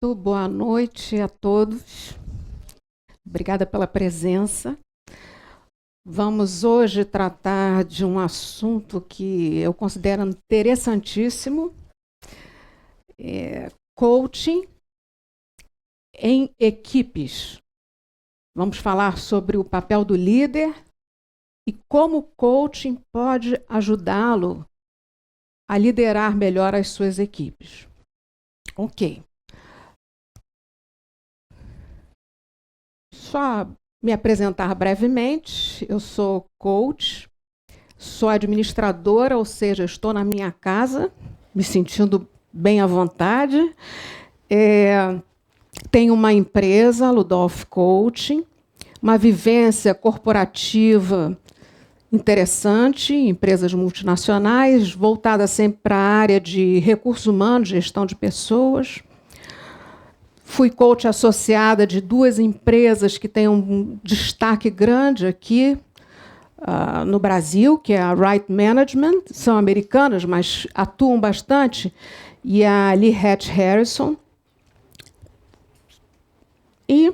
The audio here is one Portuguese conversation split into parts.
Muito boa noite a todos. Obrigada pela presença. Vamos hoje tratar de um assunto que eu considero interessantíssimo, coaching em equipes. Vamos falar sobre o papel do líder e como o coaching pode ajudá-lo a liderar melhor as suas equipes. Ok. Só me apresentar brevemente. Eu sou coach, sou administradora, ou seja, estou na minha casa, me sentindo bem à vontade. Tenho uma empresa, Ludolf Coaching, uma vivência corporativa interessante, empresas multinacionais, voltada sempre para a área de recursos humanos, gestão de pessoas. Fui coach associada de 2 empresas que têm um destaque grande aqui no Brasil, que é a Right Management, são americanas, mas atuam bastante, e a Lee Hatch Harrison. E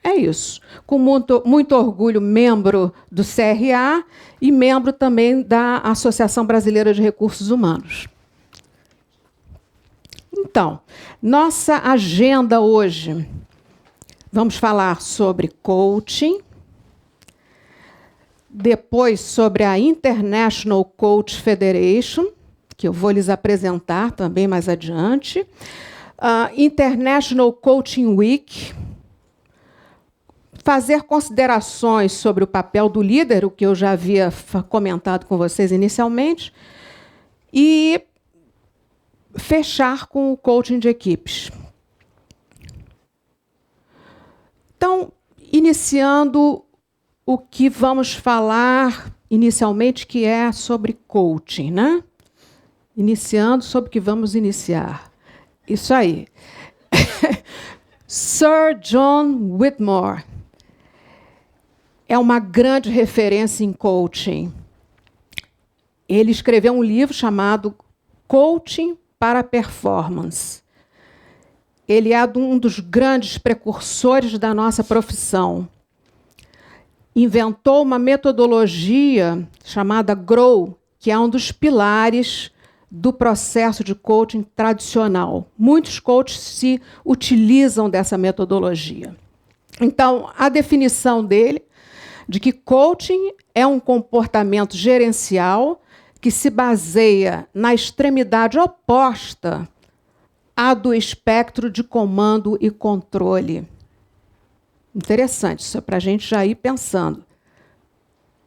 é isso. Com muito orgulho, membro do CRA e membro também da Associação Brasileira de Recursos Humanos. Então, nossa agenda hoje, vamos falar sobre coaching, depois sobre a International Coach Federation, que eu vou lhes apresentar também mais adiante, International Coaching Week, fazer considerações sobre o papel do líder, o que eu já havia comentado com vocês inicialmente, e fechar com o coaching de equipes. Então, iniciando o que vamos falar inicialmente, que é sobre coaching, né? Iniciando sobre o que vamos iniciar. Isso aí. Sir John Whitmore é uma grande referência em coaching. Ele escreveu um livro chamado Coaching para a Performance. Ele é um dos grandes precursores da nossa profissão. Inventou uma metodologia chamada GROW, que é um dos pilares do processo de coaching tradicional. Muitos coaches se utilizam dessa metodologia. Então, a definição dele de que coaching é um comportamento gerencial que se baseia na extremidade oposta à do espectro de comando e controle. Interessante, isso é para a gente já ir pensando.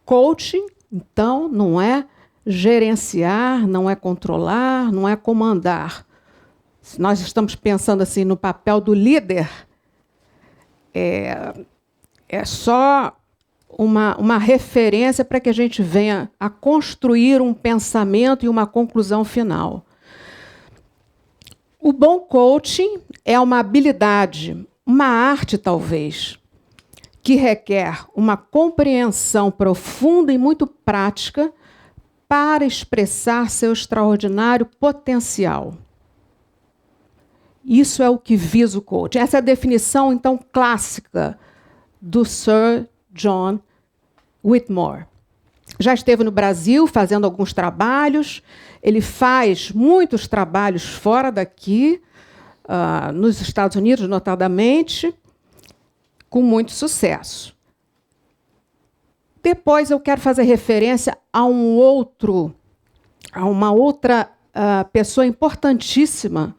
Coaching, então, não é gerenciar, não é controlar, não é comandar. Se nós estamos pensando assim no papel do líder, é só uma referência para que a gente venha a construir um pensamento e uma conclusão final. O bom coaching é uma habilidade, uma arte talvez, que requer uma compreensão profunda e muito prática para expressar seu extraordinário potencial. Isso é o que visa o coaching. Essa é a definição, então, clássica do Sir John Whitmore. Já esteve no Brasil fazendo alguns trabalhos. Ele faz muitos trabalhos fora daqui, nos Estados Unidos, notadamente, com muito sucesso. Depois eu quero fazer referência a uma outra pessoa importantíssima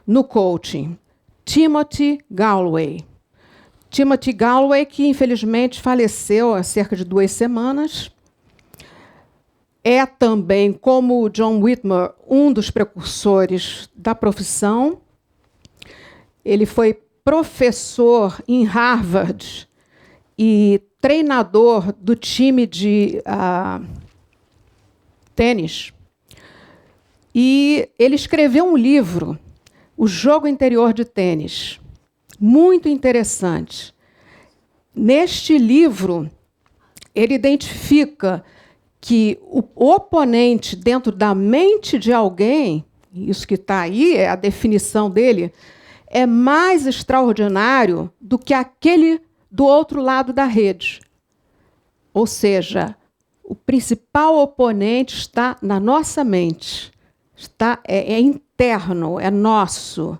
no coaching, Timothy Gallwey. Timothy Gallwey, que infelizmente faleceu há cerca de 2 semanas, é também, como o John Whitmore, um dos precursores da profissão. Ele foi professor em Harvard e treinador do time de tênis. E ele escreveu um livro, O Jogo Interior de Tênis, muito interessante. Neste livro, ele identifica que o oponente dentro da mente de alguém, isso que está aí, é a definição dele, é mais extraordinário do que aquele do outro lado da rede. Ou seja, o principal oponente está na nossa mente, é interno, é nosso.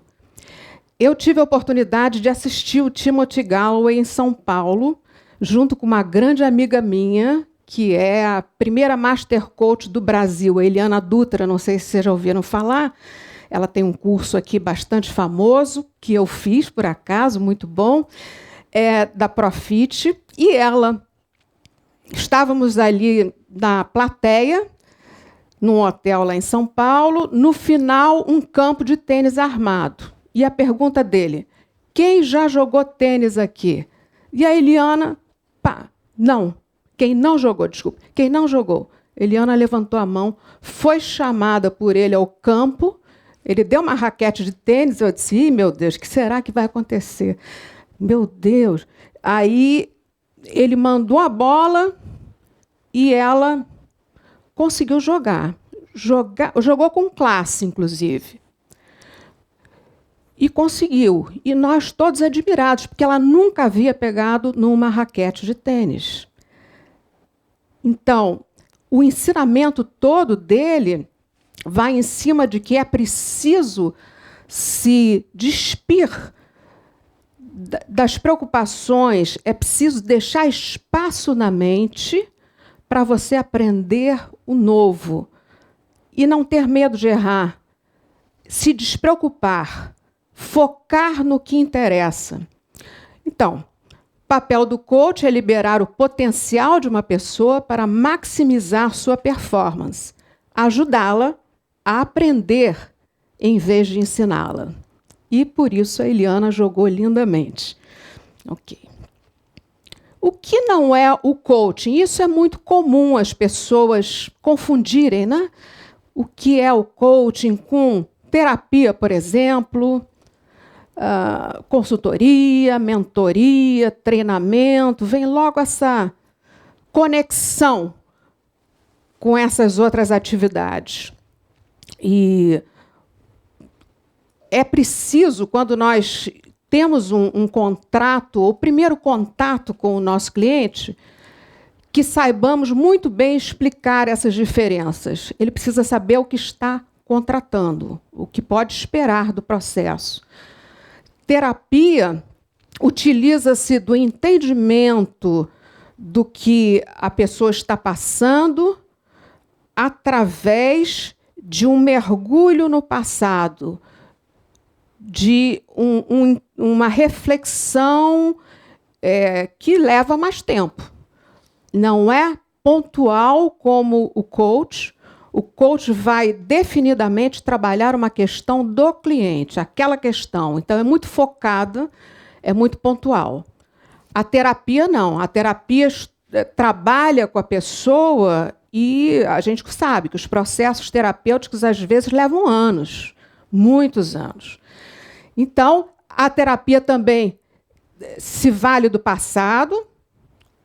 Eu tive a oportunidade de assistir o Timothy Gallwey em São Paulo, junto com uma grande amiga minha, que é a primeira Master Coach do Brasil, a Eliana Dutra, não sei se vocês já ouviram falar. Ela tem um curso aqui bastante famoso, que eu fiz, por acaso, muito bom, da Profit, e ela... Estávamos ali na plateia, num hotel lá em São Paulo, no final, um campo de tênis armado. E a pergunta dele, quem já jogou tênis aqui? E a Eliana, não. Quem não jogou, desculpa. Quem não jogou? Eliana levantou a mão, foi chamada por ele ao campo, ele deu uma raquete de tênis, eu disse, meu Deus, o que será que vai acontecer? Meu Deus. Aí ele mandou a bola e ela conseguiu jogar. Jogou com classe, inclusive. E conseguiu. E nós todos admirados, porque ela nunca havia pegado numa raquete de tênis. Então, o ensinamento todo dele vai em cima de que é preciso se despir das preocupações, é preciso deixar espaço na mente para você aprender o novo e não ter medo de errar, se despreocupar, focar no que interessa. Então, o papel do coach é liberar o potencial de uma pessoa para maximizar sua performance, ajudá-la a aprender em vez de ensiná-la. E por isso a Eliana jogou lindamente. Ok. O que não é o coaching? Isso é muito comum as pessoas confundirem, né? O que é o coaching com terapia, por exemplo, consultoria, mentoria, treinamento. Vem logo essa conexão com essas outras atividades. E é preciso, quando nós temos um contrato, o primeiro contato com o nosso cliente, que saibamos muito bem explicar essas diferenças. Ele precisa saber o que está contratando, o que pode esperar do processo. Terapia utiliza-se do entendimento do que a pessoa está passando através de um mergulho no passado, de uma reflexão que leva mais tempo. Não é pontual como o coach. O coach vai definidamente trabalhar uma questão do cliente, aquela questão. Então, é muito focada, é muito pontual. A terapia, não. A terapia trabalha com a pessoa e a gente sabe que os processos terapêuticos, às vezes, levam anos, muitos anos. Então, a terapia também se vale do passado.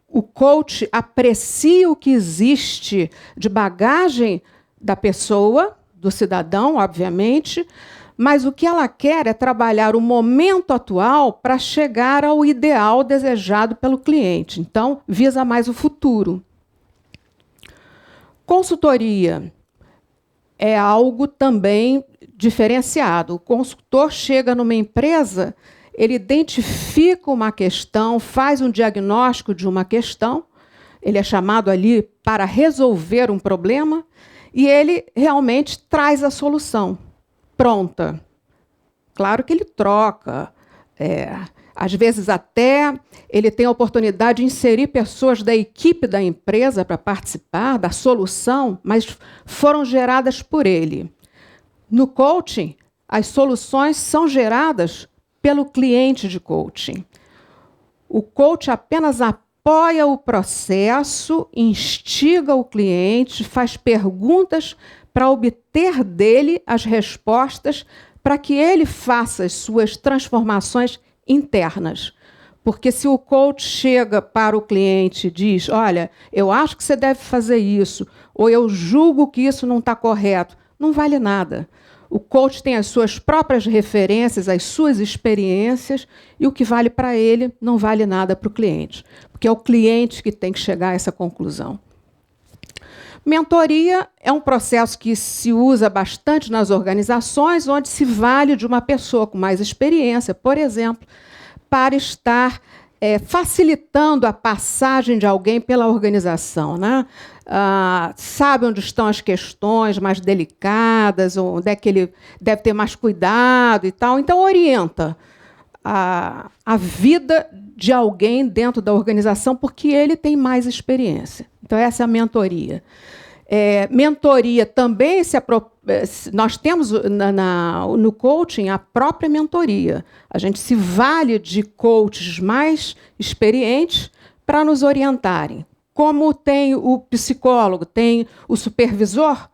O coach aprecia o que existe de bagagem da pessoa, do cidadão, obviamente, mas o que ela quer é trabalhar o momento atual para chegar ao ideal desejado pelo cliente. Então, visa mais o futuro. Consultoria é algo também diferenciado. O consultor chega numa empresa, ele identifica uma questão, faz um diagnóstico de uma questão, ele é chamado ali para resolver um problema, e ele realmente traz a solução pronta. Claro que ele troca, às vezes até ele tem a oportunidade de inserir pessoas da equipe da empresa para participar da solução, mas foram geradas por ele. No coaching, as soluções são geradas pelo cliente de coaching. O coach apenas apoia o processo, instiga o cliente, faz perguntas para obter dele as respostas para que ele faça as suas transformações internas. Porque se o coach chega para o cliente e diz, olha, eu acho que você deve fazer isso, ou eu julgo que isso não está correto, não vale nada. O coach tem as suas próprias referências, as suas experiências, e o que vale para ele não vale nada para o cliente, porque é o cliente que tem que chegar a essa conclusão. Mentoria é um processo que se usa bastante nas organizações, onde se vale de uma pessoa com mais experiência, por exemplo, para estar facilitando a passagem de alguém pela organização, né? Sabe onde estão as questões mais delicadas, onde é que ele deve ter mais cuidado e tal. Então, orienta a vida de alguém dentro da organização, porque ele tem mais experiência. Então, essa é a mentoria. Mentoria também, nós temos no coaching a própria mentoria. A gente se vale de coaches mais experientes para nos orientarem. Como tem o psicólogo, tem o supervisor,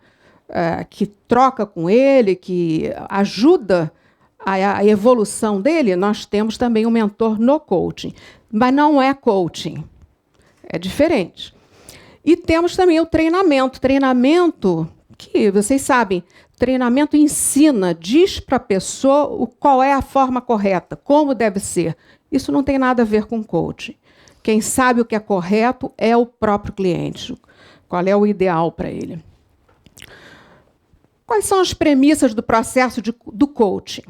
que troca com ele, que ajuda a evolução dele, nós temos também um mentor no coaching. Mas não é coaching, é diferente. E temos também o treinamento. Treinamento, que vocês sabem, treinamento ensina, diz para a pessoa qual é a forma correta, como deve ser. Isso não tem nada a ver com coaching. Quem sabe o que é correto é o próprio cliente. Qual é o ideal para ele? Quais são as premissas do processo do coaching?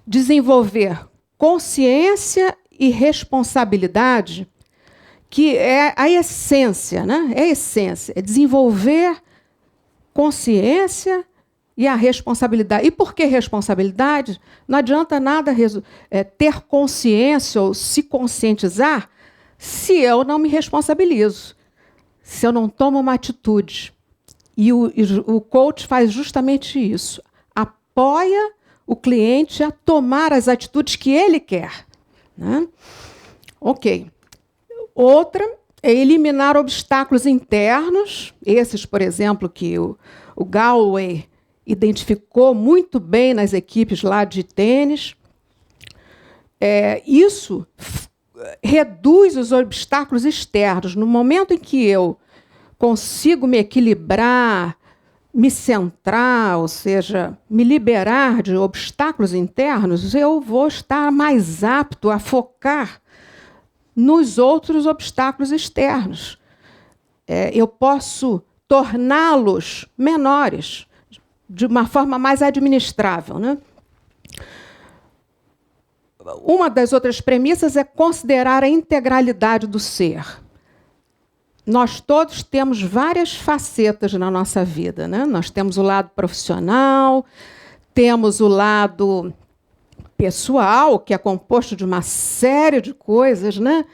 Desenvolver consciência e responsabilidade, que é a essência, né? É a essência, é desenvolver consciência e a responsabilidade. E por que responsabilidade? Não adianta nada ter consciência ou se conscientizar se eu não me responsabilizo, se eu não tomo uma atitude. E o coach faz justamente isso. Apoia o cliente a tomar as atitudes que ele quer, né? Ok. Outra é eliminar obstáculos internos, esses, por exemplo, que o Galway identificou muito bem nas equipes lá de tênis. Isso reduz os obstáculos externos. No momento em que eu consigo me equilibrar, me centrar, ou seja, me liberar de obstáculos internos, eu vou estar mais apto a focar nos outros obstáculos externos. Eu posso torná-los menores, de uma forma mais administrável, né? Uma das outras premissas é considerar a integralidade do ser. Nós todos temos várias facetas na nossa vida, né? Nós temos o lado profissional, temos o lado pessoal, que é composto de uma série de coisas, né?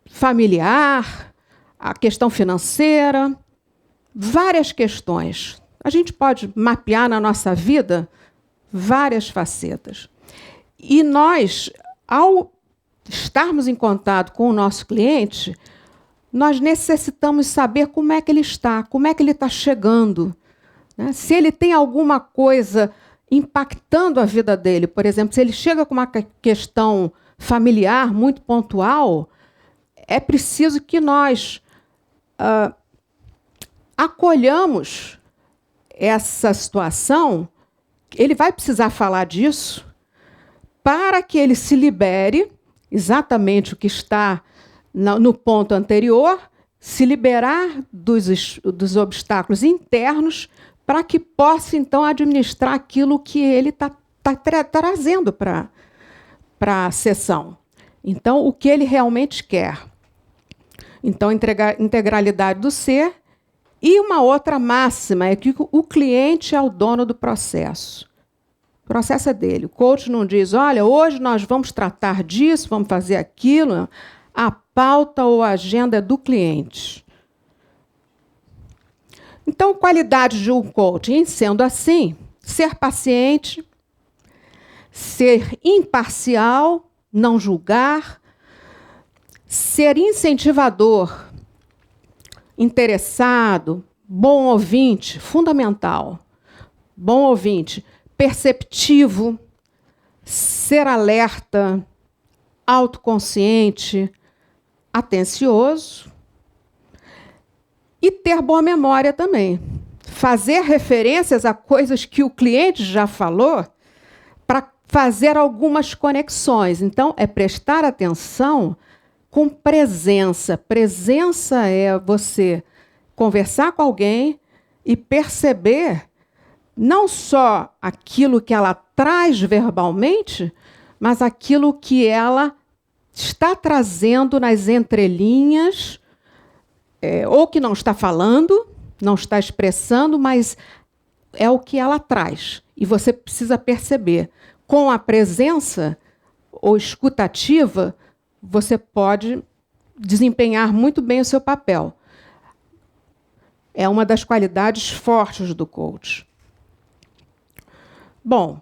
Familiar, a questão financeira, várias questões. A gente pode mapear na nossa vida várias facetas. E nós, ao estarmos em contato com o nosso cliente, nós necessitamos saber como é que ele está, como é que ele está chegando, né? Se ele tem alguma coisa impactando a vida dele, por exemplo, se ele chega com uma questão familiar muito pontual, é preciso que nós acolhamos essa situação. Ele vai precisar falar disso para que ele se libere, exatamente o que está no ponto anterior, se liberar dos obstáculos internos para que possa, então, administrar aquilo que ele está trazendo para a sessão. Então, o que ele realmente quer. Então, integralidade do ser. E uma outra máxima é que o cliente é o dono do processo. O processo é dele. O coach não diz, olha, hoje nós vamos tratar disso, vamos fazer aquilo. A pauta ou a agenda é do cliente. Então, qualidade de um coaching, sendo assim, ser paciente, ser imparcial, não julgar, ser incentivador, interessado, bom ouvinte, fundamental. Bom ouvinte, perceptivo, ser alerta, autoconsciente, atencioso e ter boa memória também. fazer referências a coisas que o cliente já falou para fazer algumas conexões. Então, é prestar atenção com presença. Presença é você conversar com alguém e perceber não só aquilo que ela traz verbalmente, mas aquilo que ela está trazendo nas entrelinhas, ou que não está falando, não está expressando, mas é o que ela traz. E você precisa perceber. Com a presença ou escutativa, você pode desempenhar muito bem o seu papel. É uma das qualidades fortes do coach. Bom,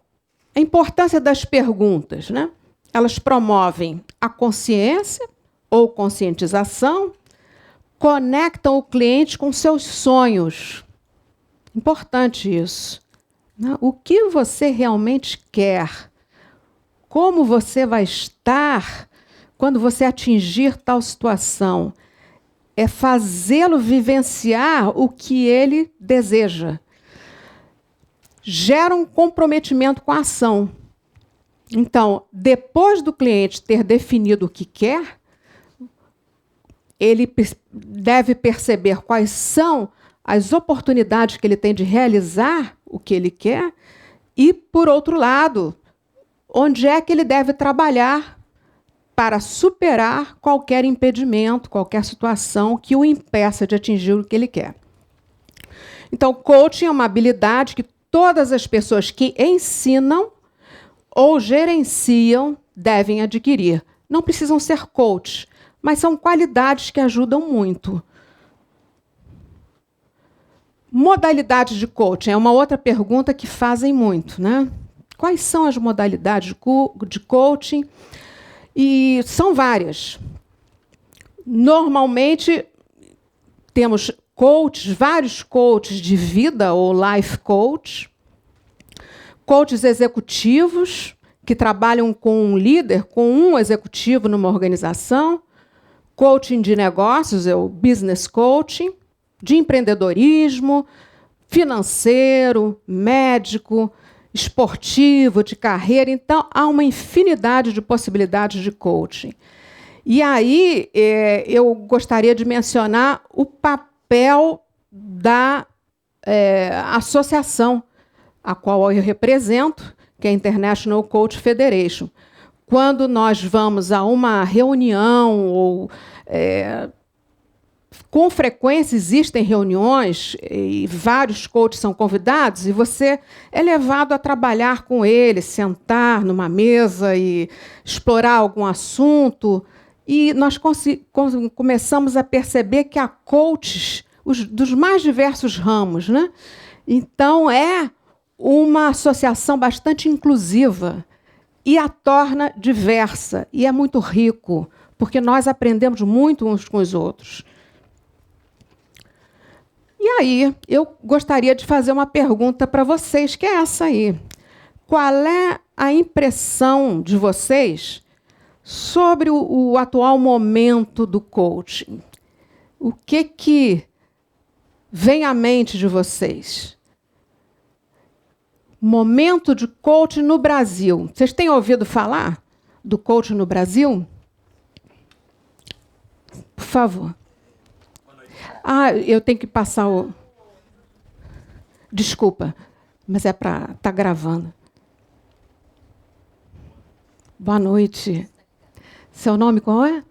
a importância das perguntas, né? Elas promovem a consciência ou conscientização, conectam o cliente com seus sonhos. Importante isso. Né? O que você realmente quer? Como você vai estar quando você atingir tal situação? É fazê-lo vivenciar o que ele deseja. Gera um comprometimento com a ação. Então, depois do cliente ter definido o que quer, ele deve perceber quais são as oportunidades que ele tem de realizar o que ele quer e, por outro lado, onde é que ele deve trabalhar para superar qualquer impedimento, qualquer situação que o impeça de atingir o que ele quer. Então, coaching é uma habilidade que todas as pessoas que ensinam ou gerenciam devem adquirir. Não precisam ser coach, mas são qualidades que ajudam muito. Modalidades de coaching é uma outra pergunta que fazem muito, né? Quais são as modalidades de coaching? E são várias. Normalmente, temos coaches, vários coaches de vida ou life coach, coaches executivos que trabalham com um líder, com um executivo numa organização, coaching de negócios, é o business coaching, de empreendedorismo, financeiro, médico, esportivo, de carreira. Então, há uma infinidade de possibilidades de coaching. E aí, eu gostaria de mencionar o papel da associação a qual eu represento, que é a International Coach Federation. Quando nós vamos a uma reunião, ou com frequência existem reuniões, e vários coaches são convidados, e você é levado a trabalhar com eles, sentar numa mesa e explorar algum assunto. E nós começamos a perceber que há coaches dos mais diversos ramos, né? Então, é uma associação bastante inclusiva e a torna diversa. E é muito rico, porque nós aprendemos muito uns com os outros. E aí, eu gostaria de fazer uma pergunta para vocês, que é essa aí. Qual é a impressão de vocês sobre o atual momento do coaching? O que vem à mente de vocês? Momento de coaching no Brasil. Vocês têm ouvido falar do coaching no Brasil? Por favor. Eu tenho que passar o... Desculpa, mas é para estar gravando. Boa noite. Seu nome qual é?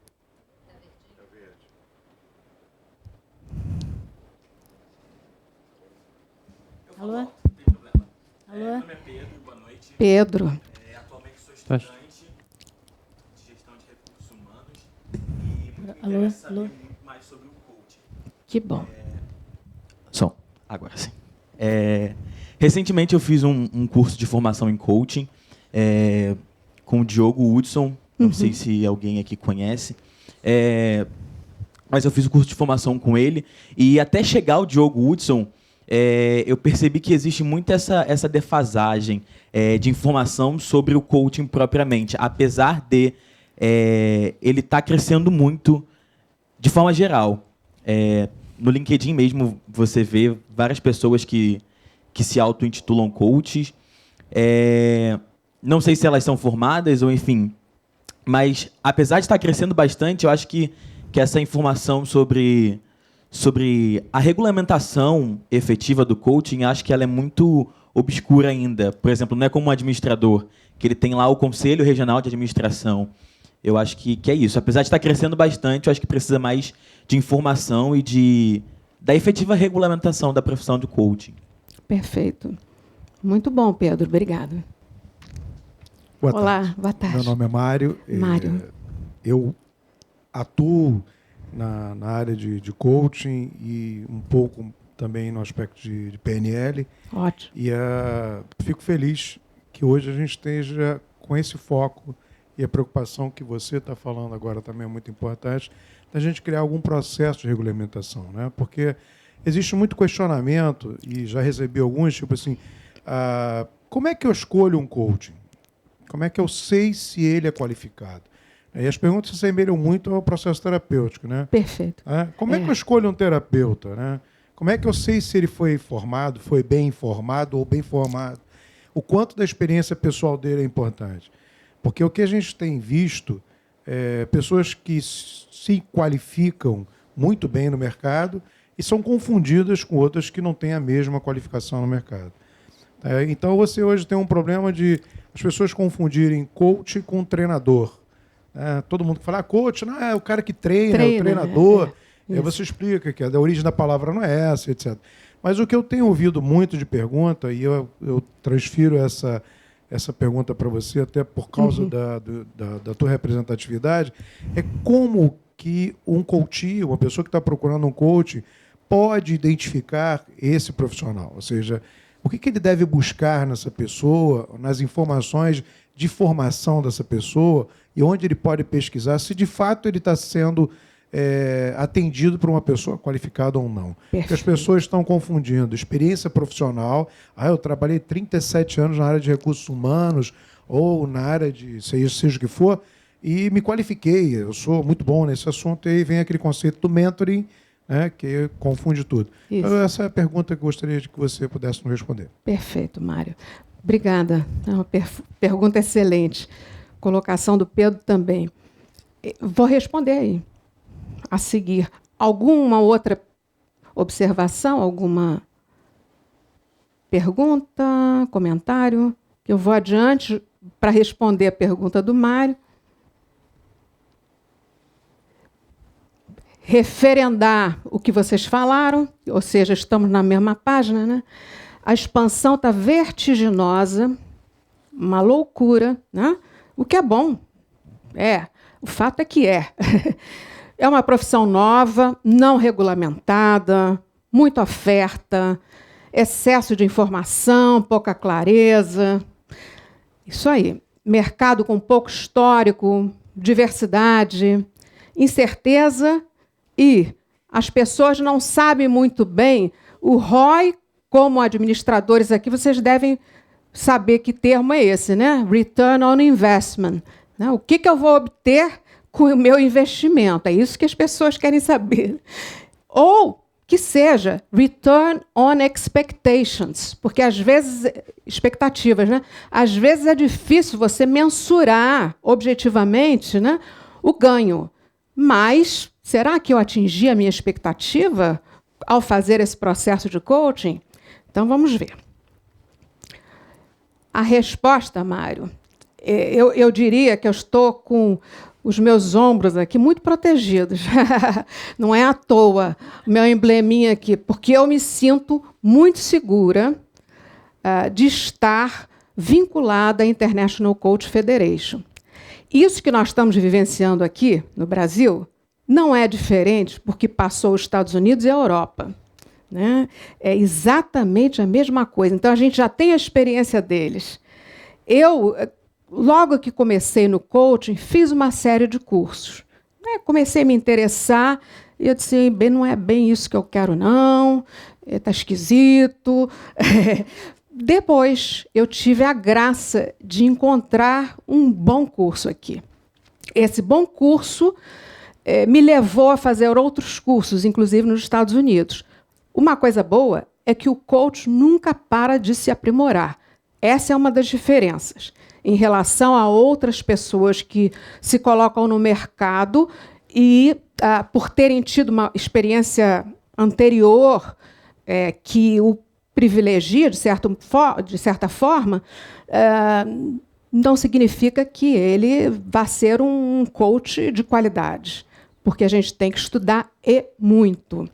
Alô? Alô? Meu nome é Pedro, boa noite. Pedro. Atualmente sou estudante de gestão de recursos humanos e me interessa saber muito mais sobre o coaching. Que bom. Som, agora sim. Recentemente eu fiz um curso de formação em coaching com o Diogo Hudson, não sei se alguém aqui conhece, mas eu fiz o curso de formação com ele e até chegar o Diogo Hudson, eu percebi que existe muito essa defasagem de informação sobre o coaching propriamente, apesar de ele estar crescendo muito de forma geral. no LinkedIn mesmo você vê várias pessoas que se auto-intitulam coaches. Não sei se elas são formadas ou enfim, mas apesar de estar crescendo bastante, eu acho que essa informação sobre a regulamentação efetiva do coaching, acho que ela é muito obscura ainda. Por exemplo, não é como um administrador, que ele tem lá o Conselho Regional de Administração. Eu acho que é isso. Apesar de estar crescendo bastante, eu acho que precisa mais de informação e da efetiva regulamentação da profissão do coaching. Perfeito. Muito bom, Pedro. Obrigada. Olá, boa tarde. Meu nome é Mário. Mário. Eu atuo na área de coaching e um pouco também no aspecto de PNL. Ótimo. E fico feliz que hoje a gente esteja com esse foco e a preocupação que você está falando agora também é muito importante, da gente criar algum processo de regulamentação, né? Porque existe muito questionamento, e já recebi alguns, tipo assim, como é que eu escolho um coaching? Como é que eu sei se ele é qualificado? E as perguntas se assemelham muito ao processo terapêutico, né? Perfeito. Como é que eu escolho um terapeuta, né? Como é que eu sei se ele foi formado, foi bem informado ou bem formado? O quanto da experiência pessoal dele é importante? Porque o que a gente tem visto é pessoas que se qualificam muito bem no mercado e são confundidas com outras que não têm a mesma qualificação no mercado. Então, você hoje tem um problema de as pessoas confundirem coach com treinador. Todo mundo fala, coach não é o cara que treina é o treinador. Aí você explica que a origem da palavra não é essa, etc. Mas o que eu tenho ouvido muito de pergunta, e eu transfiro essa pergunta para você, até por causa da tua representatividade, é como que um coach, uma pessoa que está procurando um coach, pode identificar esse profissional. Ou seja, o que ele deve buscar nessa pessoa, nas informações de formação dessa pessoa, e onde ele pode pesquisar se de fato ele está sendo atendido por uma pessoa qualificada ou não. Perfeito. Porque as pessoas estão confundindo experiência profissional. Eu trabalhei 37 anos na área de recursos humanos ou na área de seja o que for, e me qualifiquei. Eu sou muito bom nesse assunto, e aí vem aquele conceito do mentoring, né, que confunde tudo. Então, essa é a pergunta que eu gostaria de que você pudesse nos responder. Perfeito, Mário. Obrigada. É uma pergunta excelente. Colocação do Pedro também. Vou responder aí. A seguir, alguma outra observação, alguma pergunta, comentário? Eu vou adiante para responder a pergunta do Mário. Referendar o que vocês falaram, ou seja, estamos na mesma página, né? A expansão está vertiginosa, uma loucura, né? O que é bom. O fato é que é. É uma profissão nova, não regulamentada, muita oferta, excesso de informação, pouca clareza. Isso aí. Mercado com pouco histórico, diversidade, incerteza e as pessoas não sabem muito bem o ROI. Como administradores aqui, vocês devem saber que termo é esse, né? Return on Investment. Né? O que eu vou obter com o meu investimento? É isso que as pessoas querem saber. Ou que seja Return on Expectations, porque às vezes, expectativas, né? Às vezes é difícil você mensurar objetivamente, né, o ganho. Mas será que eu atingi a minha expectativa ao fazer esse processo de coaching? Então, vamos ver. A resposta, Mário, eu diria que eu estou com os meus ombros aqui muito protegidos. Não é à toa o meu embleminha aqui, porque eu me sinto muito segura de estar vinculada à International Coach Federation. Isso que nós estamos vivenciando aqui no Brasil não é diferente porque passou os Estados Unidos e a Europa. Né? É exatamente a mesma coisa. Então, a gente já tem a experiência deles. Eu, logo que comecei no coaching, fiz uma série de cursos. Né? Comecei a me interessar e eu disse, não é bem isso que eu quero, não. Está esquisito. Depois, eu tive a graça de encontrar um bom curso aqui. Esse bom curso me levou a fazer outros cursos, inclusive nos Estados Unidos. Uma coisa boa é que o coach nunca para de se aprimorar. Essa é uma das diferenças em relação a outras pessoas que se colocam no mercado e, por terem tido uma experiência anterior que o privilegia, de certa forma, não significa que ele vá ser um coach de qualidade, porque a gente tem que estudar muito.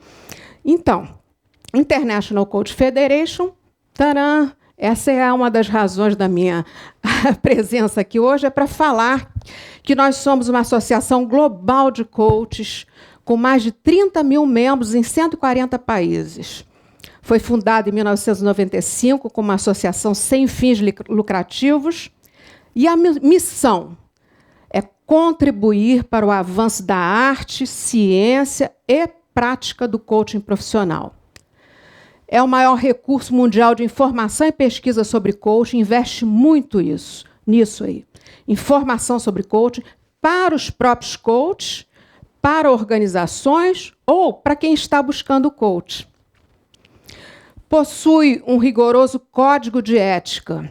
Então, International Coach Federation, taran, essa é uma das razões da minha presença aqui hoje, é para falar que nós somos uma associação global de coaches com mais de 30 mil membros em 140 países. Foi fundada em 1995 como uma associação sem fins lucrativos e a missão é contribuir para o avanço da arte, ciência e prática do coaching profissional. É o maior recurso mundial de informação e pesquisa sobre coaching, investe muito nisso aí. Informação sobre coaching para os próprios coaches, para organizações ou para quem está buscando coach. Possui um rigoroso código de ética.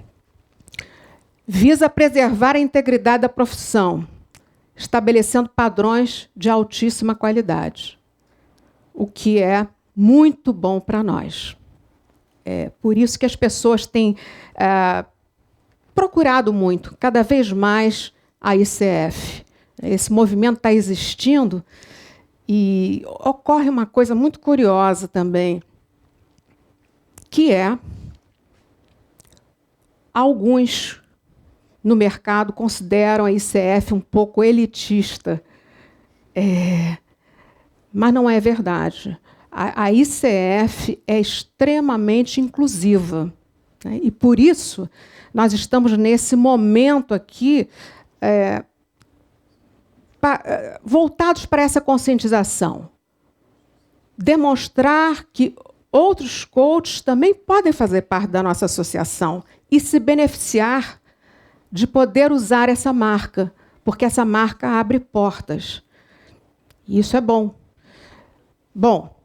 Visa preservar a integridade da profissão, estabelecendo padrões de altíssima qualidade, o que é muito bom para nós. É por isso que as pessoas têm procurado muito, cada vez mais, a ICF. Esse movimento está existindo e ocorre uma coisa muito curiosa também, que é alguns no mercado consideram a ICF um pouco elitista. Mas não é verdade. A ICF é extremamente inclusiva, né? E, por isso, nós estamos nesse momento aqui voltados para essa conscientização. Demonstrar que outros coaches também podem fazer parte da nossa associação e se beneficiar de poder usar essa marca, porque essa marca abre portas. E isso é bom. Bom,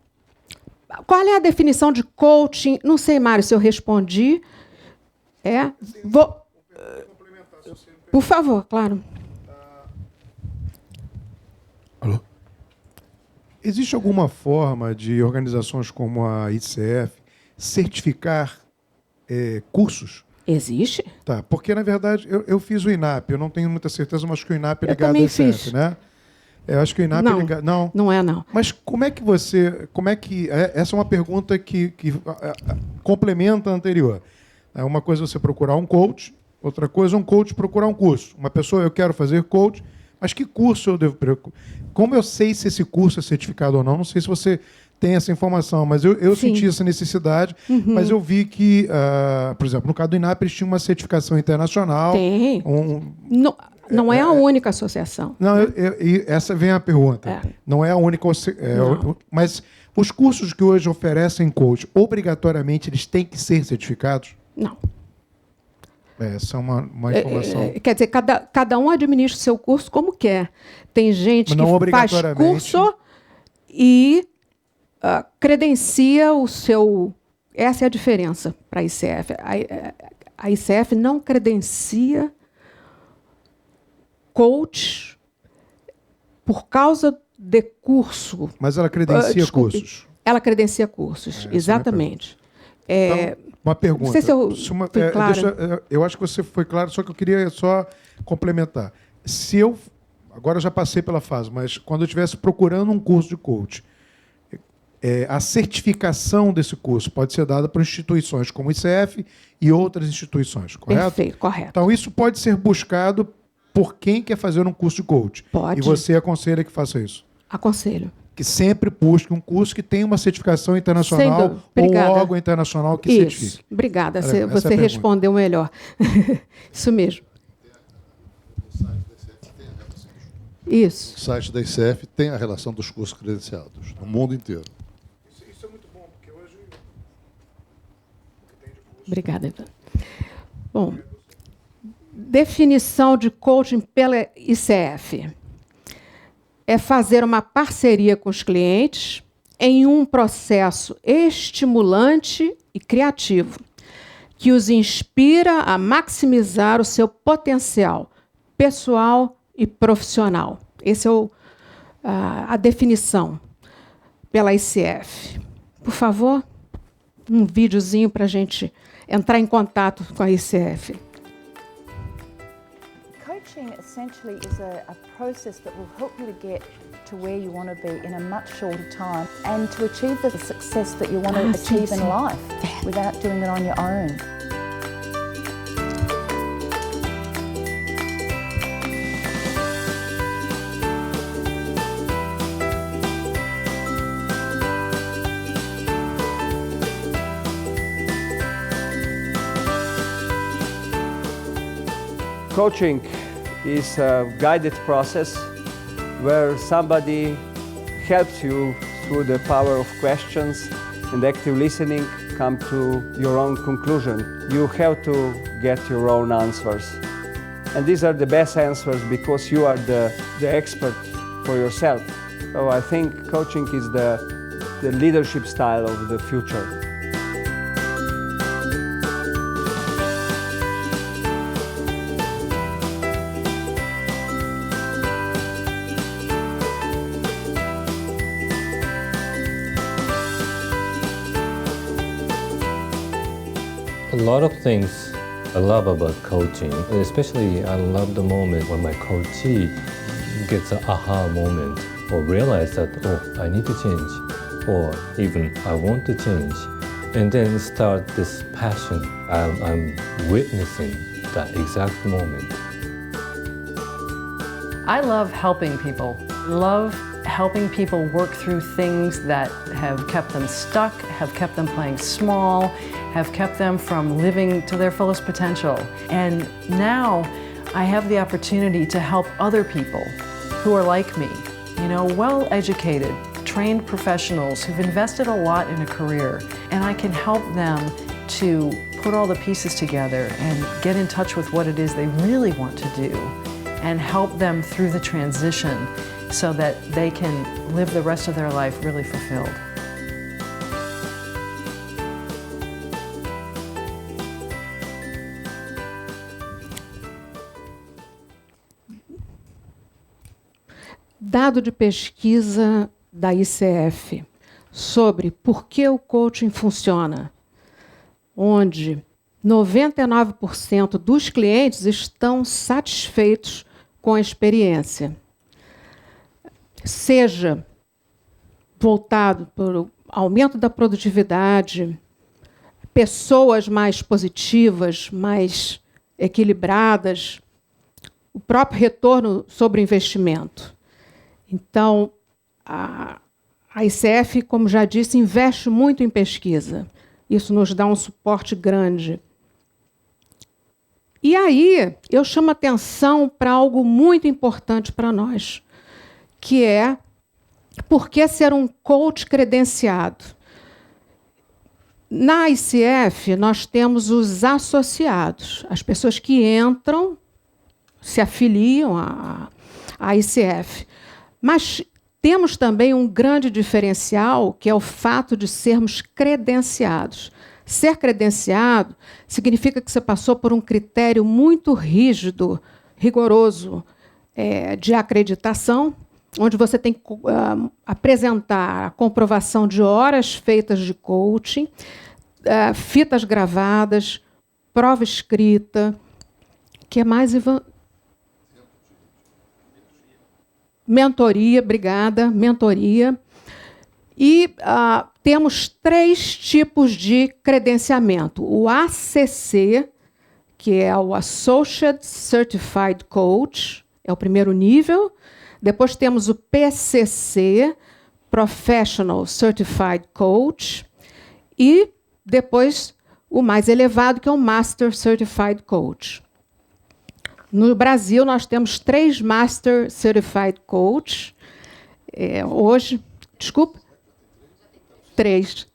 qual é a definição de coaching? Não sei, Mário, se eu respondi. Por favor, claro. Alô? Existe alguma forma de organizações como a ICF certificar cursos? Existe? Tá, porque, na verdade, eu fiz o INAP, eu não tenho muita certeza, mas acho que o INAP é Eu ligado também ao ICF, fiz. né? Eu acho que o INAP Não, é ligado... Não, não é, não. mas como é que essa é uma pergunta que complementa a anterior. É uma coisa você procurar um coach, outra coisa um coach procurar um curso. Uma pessoa, eu quero fazer coach, mas que curso eu devo procurar? Como eu sei se esse curso é certificado ou não? Não sei se você tem essa informação, mas eu senti essa necessidade, mas eu vi que, por exemplo, no caso do INAP, eles tinham uma certificação internacional. Tem. Não é a única associação. Não, essa vem a pergunta. Não é a única. Mas os cursos que hoje oferecem coach, obrigatoriamente, eles têm que ser certificados? Não. Essa é uma informação. Quer dizer, cada um administra o seu curso como quer. Tem gente que faz curso e credencia o seu... Essa é a diferença para a ICF. A ICF não credencia coach por causa de curso. Mas ela credencia cursos. Ela credencia cursos, exatamente. Então, uma pergunta. Não sei se eu fui clara. Eu acho que você foi claro, só que eu queria só complementar. Agora eu já passei pela fase, mas quando eu estivesse procurando um curso de coach, a certificação desse curso pode ser dada por instituições como o ICF e outras instituições, correto? Perfeito, correto. Então, isso pode ser buscado por quem quer fazer um curso de coach. Pode. E você aconselha que faça isso? Aconselho. Que sempre busque um curso que tenha uma certificação internacional ou um órgão internacional que certifique. Obrigada. Você respondeu melhor. Isso mesmo. Isso. O site da ICF tem a relação dos cursos credenciados no mundo inteiro. Isso é muito bom, porque hoje... Obrigada, Ivan. Bom, definição de coaching pela ICF. é fazer uma parceria com os clientes em um processo estimulante e criativo, que os inspira a maximizar o seu potencial pessoal e profissional. Essa é a definição pela ICF. Por favor, um videozinho para a gente entrar em contato com a ICF. Coaching essentially is a process that will help you to get to where you want to be in a much shorter time and to achieve the success that you want to achieve in life without doing it on your own. Coaching is a guided process where somebody helps you through the power of questions and active listening come to your own conclusion. You have to get your own answers. And these are the best answers because you are the expert for yourself. So I think coaching is the leadership style of the future. A lot of things I love about coaching, especially I love the moment when my coachee gets an aha moment or realize that, oh, I need to change, or even I want to change, and then start this passion. I'm witnessing that exact moment. I love helping people. Love helping people work through things that have kept them stuck, have kept them playing small, have kept them from living to their fullest potential. And now I have the opportunity to help other people who are like me, you know, well-educated, trained professionals who've invested a lot in a career. And I can help them to put all the pieces together and get in touch with what it is they really want to do and help them through the transition so that they can live the rest of their life really fulfilled. Dado de pesquisa da ICF sobre por que o coaching funciona, onde 99% dos clientes estão satisfeitos com a experiência, seja voltado para o aumento da produtividade, pessoas mais positivas, mais equilibradas, o próprio retorno sobre o investimento. Então, a ICF, como já disse, investe muito em pesquisa. Isso nos dá um suporte grande. E aí, eu chamo atenção para algo muito importante para nós, que é por que ser um coach credenciado. Na ICF, nós temos os associados, as pessoas que entram, se afiliam à ICF. Mas temos também um grande diferencial, que é o fato de sermos credenciados. Ser credenciado significa que você passou por um critério muito rígido, rigoroso, de acreditação, onde você tem que apresentar a comprovação de horas feitas de coaching, fitas gravadas, prova escrita. O que mais, Ivan? Mentoria, obrigada, mentoria. E temos 3 tipos de credenciamento. O ACC, que é o Associate Certified Coach, é o primeiro nível. Depois temos o PCC, Professional Certified Coach. E depois o mais elevado, que é o Master Certified Coach. No Brasil, nós temos 3 Master Certified Coach. Hoje, desculpa? 3,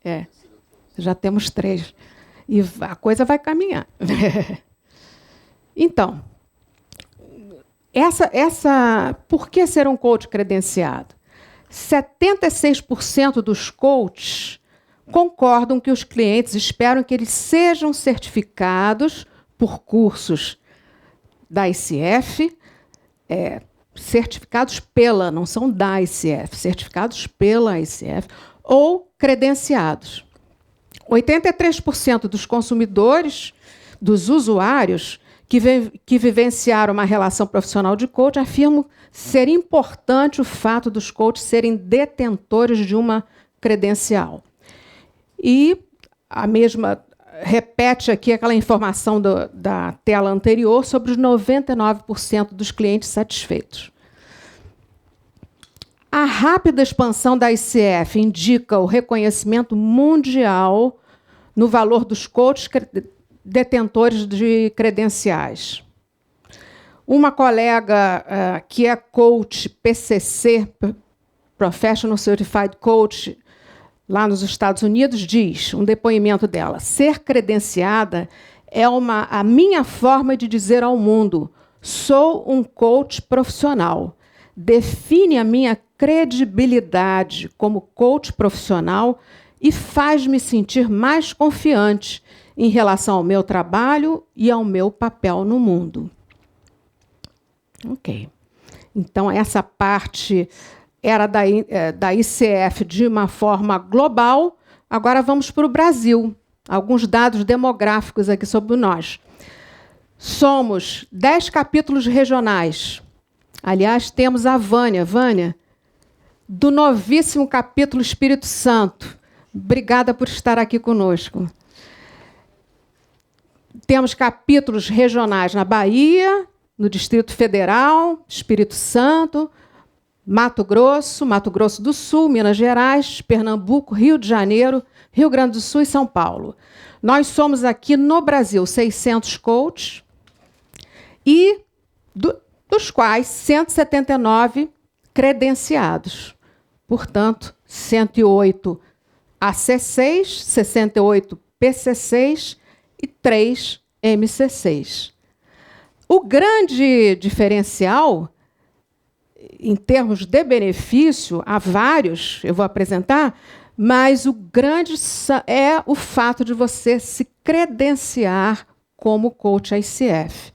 já temos 3. E a coisa vai caminhar. Então, Por que ser um coach credenciado? 76% dos coaches concordam que os clientes esperam que eles sejam certificados por cursos da ICF, certificados pela, não são da ICF, certificados pela ICF, ou credenciados. 83% dos consumidores, dos usuários que vivenciaram uma relação profissional de coach, afirmam ser importante o fato dos coaches serem detentores de uma credencial. E a mesma repete aqui aquela informação da tela anterior sobre os 99% dos clientes satisfeitos. A rápida expansão da ICF indica o reconhecimento mundial no valor dos coaches detentores de credenciais. Uma colega que é coach PCC, Professional Certified Coach, lá nos Estados Unidos, diz, um depoimento dela, ser credenciada é a minha forma de dizer ao mundo, sou um coach profissional. Define a minha credibilidade como coach profissional e faz-me sentir mais confiante em relação ao meu trabalho e ao meu papel no mundo. Ok. Então, essa parte era da ICF de uma forma global. Agora vamos para o Brasil. Alguns dados demográficos aqui sobre nós. Somos 10 capítulos regionais. Aliás, temos a Vânia. Vânia, do novíssimo capítulo Espírito Santo. Obrigada por estar aqui conosco. Temos capítulos regionais na Bahia, no Distrito Federal, Espírito Santo, Mato Grosso do Sul, Minas Gerais, Pernambuco, Rio de Janeiro, Rio Grande do Sul e São Paulo. Nós somos aqui no Brasil 600 coaches, e dos quais 179 credenciados. Portanto, 108 AC6, 68 PC6 e 3 MC6. O grande diferencial, em termos de benefício, há vários, eu vou apresentar, mas o grande é o fato de você se credenciar como coach ICF.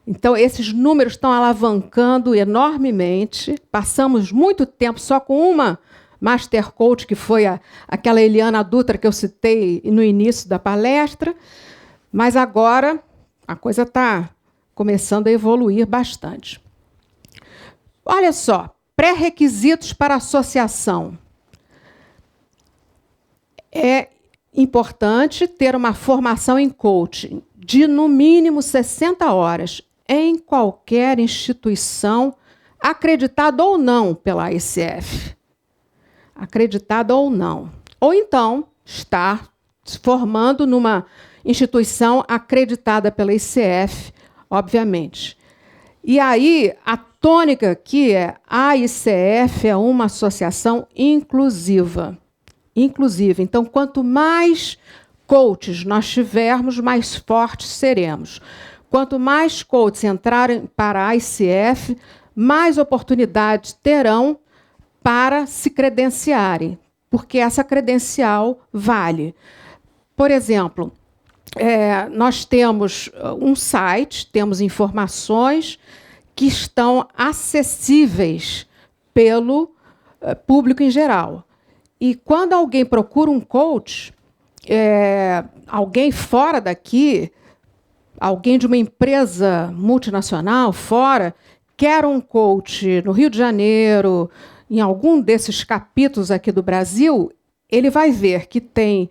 Então, esses números estão alavancando enormemente. Passamos muito tempo só com uma Master Coach, que foi aquela Eliana Dutra que eu citei no início da palestra, mas agora a coisa está começando a evoluir bastante. Olha só, pré-requisitos para associação. É importante ter uma formação em coaching de, no mínimo, 60 horas em qualquer instituição, acreditada ou não pela ICF. Acreditada ou não. Ou então, estar se formando numa instituição acreditada pela ICF, obviamente. E aí, a tônica aqui é a ICF é uma associação inclusiva. Inclusive. Então, quanto mais coaches nós tivermos, mais fortes seremos. Quanto mais coaches entrarem para a ICF, mais oportunidades terão para se credenciarem, porque essa credencial vale. Por exemplo, nós temos um site, temos informações que estão acessíveis pelo público em geral. E quando alguém procura um coach, alguém fora daqui, alguém de uma empresa multinacional fora, quer um coach no Rio de Janeiro, em algum desses capítulos aqui do Brasil, ele vai ver que tem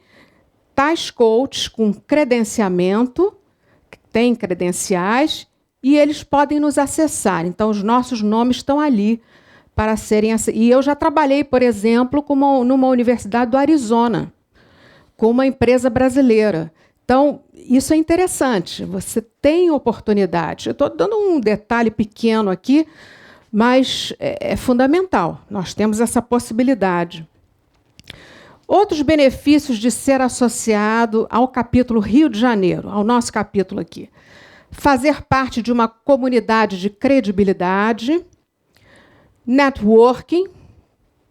tais coaches com credenciamento, que têm credenciais, e eles podem nos acessar. Então, os nossos nomes estão ali para serem... E eu já trabalhei, por exemplo, numa universidade do Arizona, com uma empresa brasileira. Então, isso é interessante, você tem oportunidade. Eu estou dando um detalhe pequeno aqui, mas é fundamental. Nós temos essa possibilidade. Outros benefícios de ser associado ao capítulo Rio de Janeiro, ao nosso capítulo aqui. fazer parte de uma comunidade de credibilidade, networking,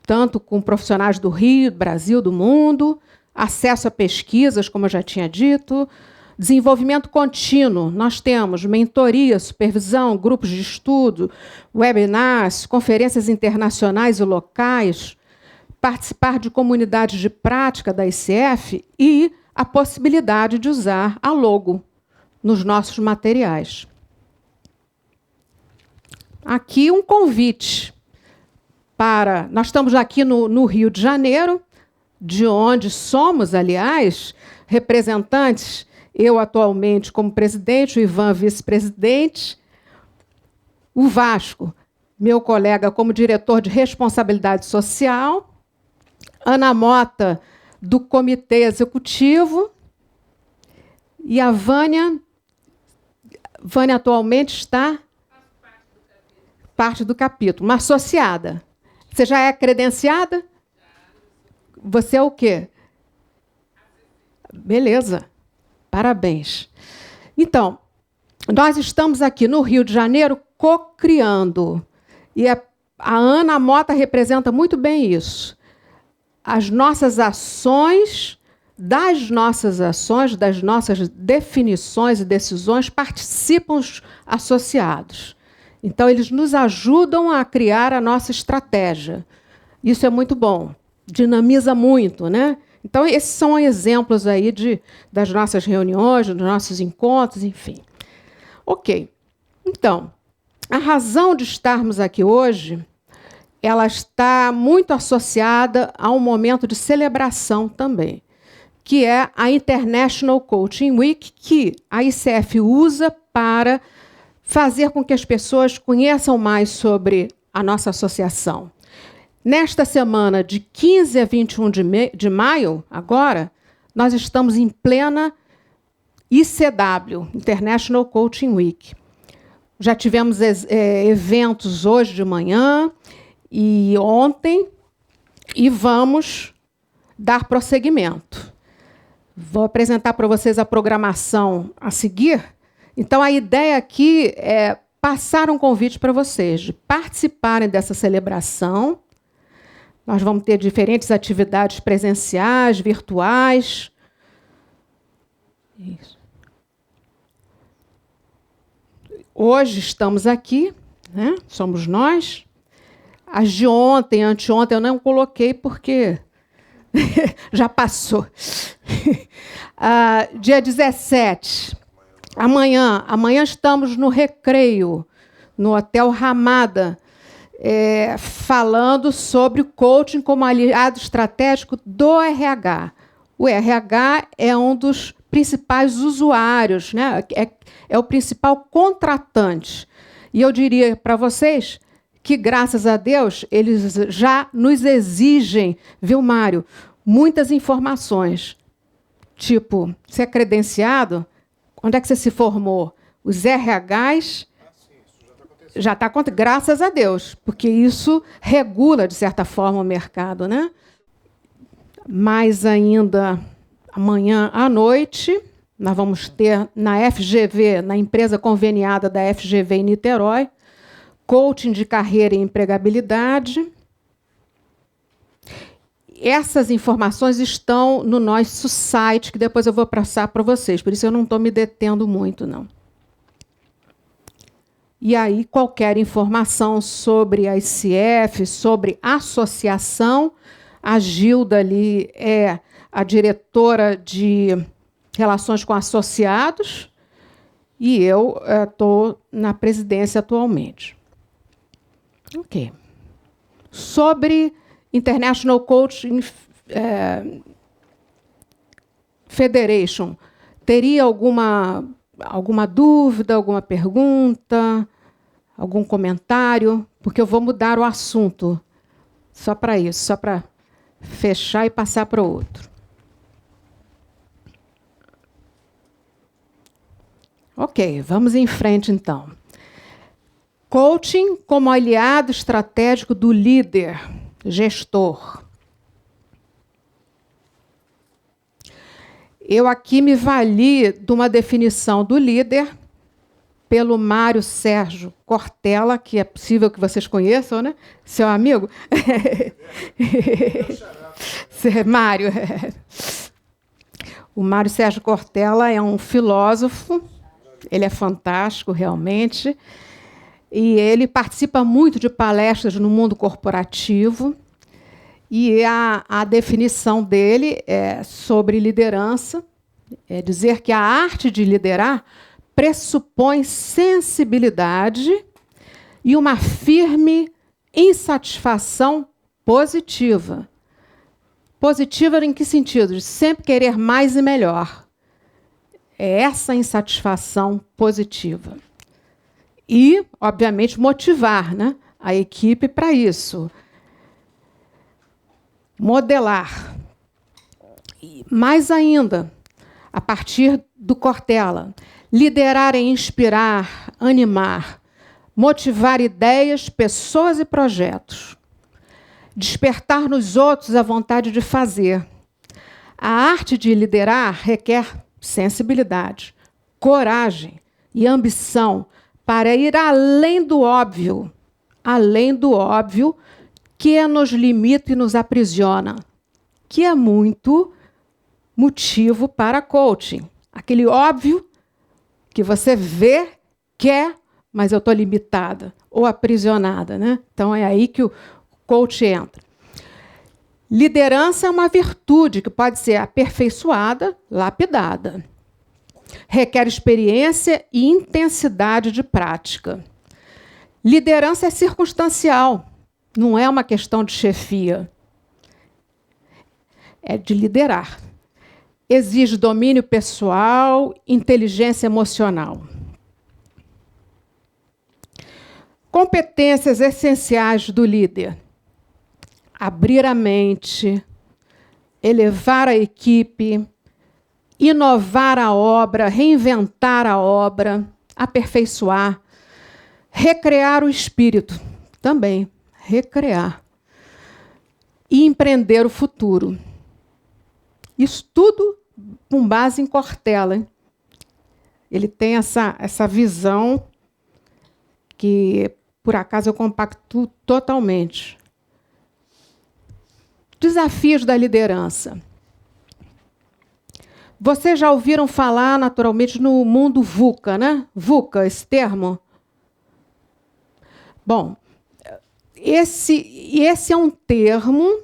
tanto com profissionais do Rio, do Brasil, do mundo, acesso a pesquisas, como eu já tinha dito, desenvolvimento contínuo. Nós temos mentoria, supervisão, grupos de estudo, webinars, conferências internacionais e locais, participar de comunidades de prática da ICF e a possibilidade de usar a logo nos nossos materiais. Aqui um convite para... Nós estamos aqui no Rio de Janeiro, de onde somos, aliás, representantes, eu atualmente como presidente, o Ivan vice-presidente, o Vasco, meu colega como diretor de responsabilidade social, Ana Mota, do comitê executivo, e a Vânia atualmente está parte do capítulo, uma associada. Você já é credenciada? Você é o quê? Beleza. Parabéns. Então, nós estamos aqui no Rio de Janeiro co-criando. E a Ana Mota representa muito bem isso. As nossas ações, das nossas definições e decisões, participam os associados. Então, eles nos ajudam a criar a nossa estratégia. Isso é muito bom. Dinamiza muito, né? Então, esses são exemplos aí das nossas reuniões, dos nossos encontros, enfim. Ok. Então, a razão de estarmos aqui hoje, ela está muito associada a um momento de celebração também, que é a International Coaching Week, que a ICF usa para fazer com que as pessoas conheçam mais sobre a nossa associação. Nesta semana, de 15 a 21 de maio, agora, nós estamos em plena ICW, International Coaching Week. Já tivemos eventos hoje de manhã e ontem, e vamos dar prosseguimento. Vou apresentar para vocês a programação a seguir. Então, a ideia aqui é passar um convite para vocês de participarem dessa celebração. Nós vamos ter diferentes atividades presenciais, virtuais. Isso. Hoje estamos aqui, né? Somos nós. As de ontem, anteontem, eu não coloquei porque já passou. Dia 17, amanhã estamos no Recreio, no Hotel Ramada, falando sobre o coaching como aliado estratégico do RH. O RH é um dos principais usuários, né? É o principal contratante. E eu diria para vocês que, graças a Deus, eles já nos exigem, viu, Mário, muitas informações. Tipo, você é credenciado? Onde é que você se formou? Os RHs... Já está acontecendo, graças a Deus, porque isso regula, de certa forma, o mercado, né? Mais ainda, amanhã à noite, nós vamos ter na FGV, na empresa conveniada da FGV em Niterói, coaching de carreira e empregabilidade. Essas informações estão no nosso site, que depois eu vou passar para vocês, por isso eu não estou me detendo muito, não. E aí, qualquer informação sobre a ICF, sobre a associação, a Gilda ali é a diretora de Relações com Associados e eu estou na presidência atualmente. Ok. Sobre International Coaching Federation, teria alguma dúvida, alguma pergunta, algum comentário? Porque eu vou mudar o assunto. Só para isso, só para fechar e passar para o outro. Ok, vamos em frente, então. Coaching como aliado estratégico do líder, gestor. Eu aqui me vali de uma definição do líder, pelo Mário Sérgio Cortella, que é possível que vocês conheçam, né? Seu amigo? Mário. O Mário Sérgio Cortella é um filósofo, ele é fantástico, realmente, e ele participa muito de palestras no mundo corporativo, e a definição dele é sobre liderança, é dizer que a arte de liderar pressupõe sensibilidade e uma firme insatisfação positiva. Positiva em que sentido? De sempre querer mais e melhor. É essa insatisfação positiva. E, obviamente, motivar, né, a equipe para isso. Modelar. E mais ainda, a partir do Cortella, liderar é inspirar, animar, motivar ideias, pessoas e projetos. Despertar nos outros a vontade de fazer. A arte de liderar requer sensibilidade, coragem e ambição para ir além do óbvio que nos limita e nos aprisiona, que é muito motivo para coaching. Aquele óbvio que você vê, quer, mas eu estou limitada ou aprisionada, né? Então é aí que o coach entra. Liderança é uma virtude que pode ser aperfeiçoada, lapidada. Requer experiência e intensidade de prática. Liderança é circunstancial, não é uma questão de chefia. É de liderar. Exige domínio pessoal, inteligência emocional. Competências essenciais do líder: abrir a mente, elevar a equipe, inovar a obra, reinventar a obra, aperfeiçoar, recrear o espírito, também, recrear, e empreender o futuro. Isso tudo com base em Cortella, hein? Ele tem essa visão que, por acaso, eu compactuo totalmente. Desafios da liderança. Vocês já ouviram falar, naturalmente, no mundo VUCA, né? VUCA, esse termo? Bom, esse é um termo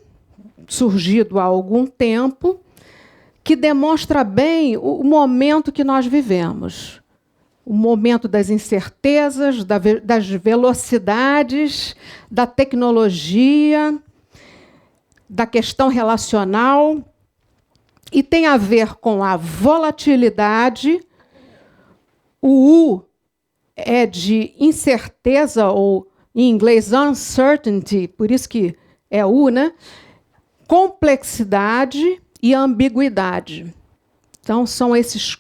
surgido há algum tempo que demonstra bem o momento que nós vivemos. O momento das incertezas, das velocidades, da tecnologia, da questão relacional, e tem a ver com a volatilidade. O U é de incerteza, ou em inglês uncertainty, por isso que é U, né? Complexidade e ambiguidade. Então, são esses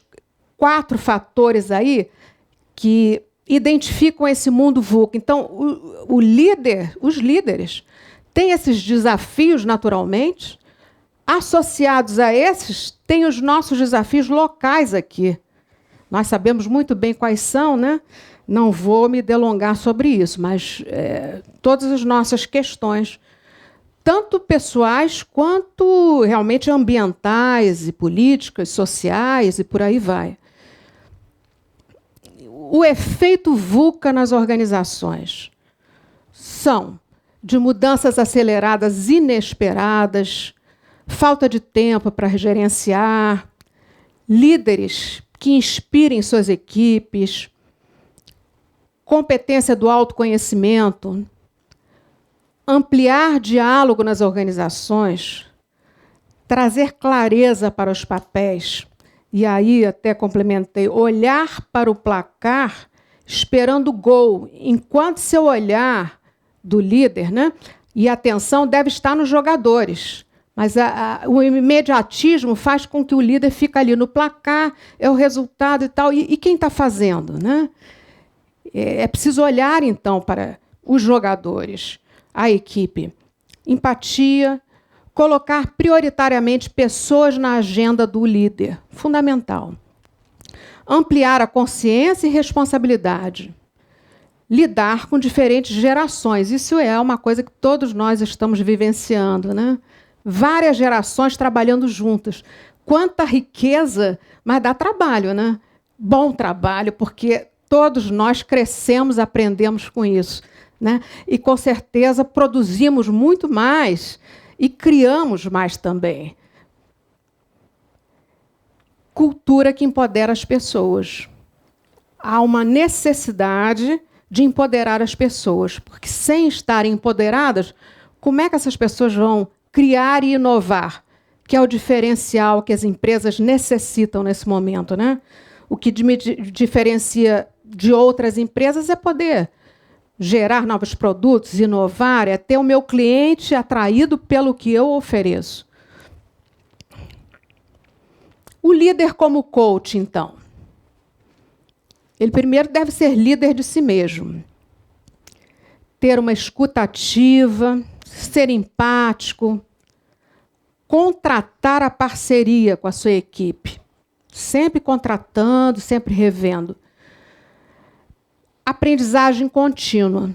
4 fatores aí que identificam esse mundo VUCA. Então, os líderes têm esses desafios, naturalmente. Associados a esses, tem os nossos desafios locais aqui. Nós sabemos muito bem quais são, né? Não vou me delongar sobre isso, mas todas as nossas questões, tanto pessoais quanto realmente ambientais e políticas, sociais e por aí vai. O efeito VUCA nas organizações são de mudanças aceleradas inesperadas, falta de tempo para gerenciar, líderes que inspirem suas equipes, competência do autoconhecimento, ampliar diálogo nas organizações, trazer clareza para os papéis, e aí até complementei, olhar para o placar esperando o gol, enquanto seu olhar do líder, né, e a atenção deve estar nos jogadores. Mas o imediatismo faz com que o líder fique ali no placar, é o resultado e tal. E quem está fazendo, né? É preciso olhar, então, para os jogadores, a equipe. Empatia, colocar prioritariamente pessoas na agenda do líder, fundamental. ampliar a consciência e responsabilidade, lidar com diferentes gerações. Isso é uma coisa que todos nós estamos vivenciando, né? Várias gerações trabalhando juntas. Quanta riqueza, mas dá trabalho, né? Bom trabalho, porque todos nós crescemos, aprendemos com isso, né? E, com certeza, produzimos muito mais e criamos mais também. Cultura que empodera as pessoas. Há uma necessidade de empoderar as pessoas, porque sem estarem empoderadas, como é que essas pessoas vão criar e inovar, que é o diferencial que as empresas necessitam nesse momento, né? O que me diferencia de outras empresas é poder gerar novos produtos, inovar, é ter o meu cliente atraído pelo que eu ofereço. O líder como coach, então. Ele primeiro deve ser líder de si mesmo. Ter uma escuta ativa, ser empático, contratar a parceria com a sua equipe. Sempre contratando, sempre revendo. Aprendizagem contínua,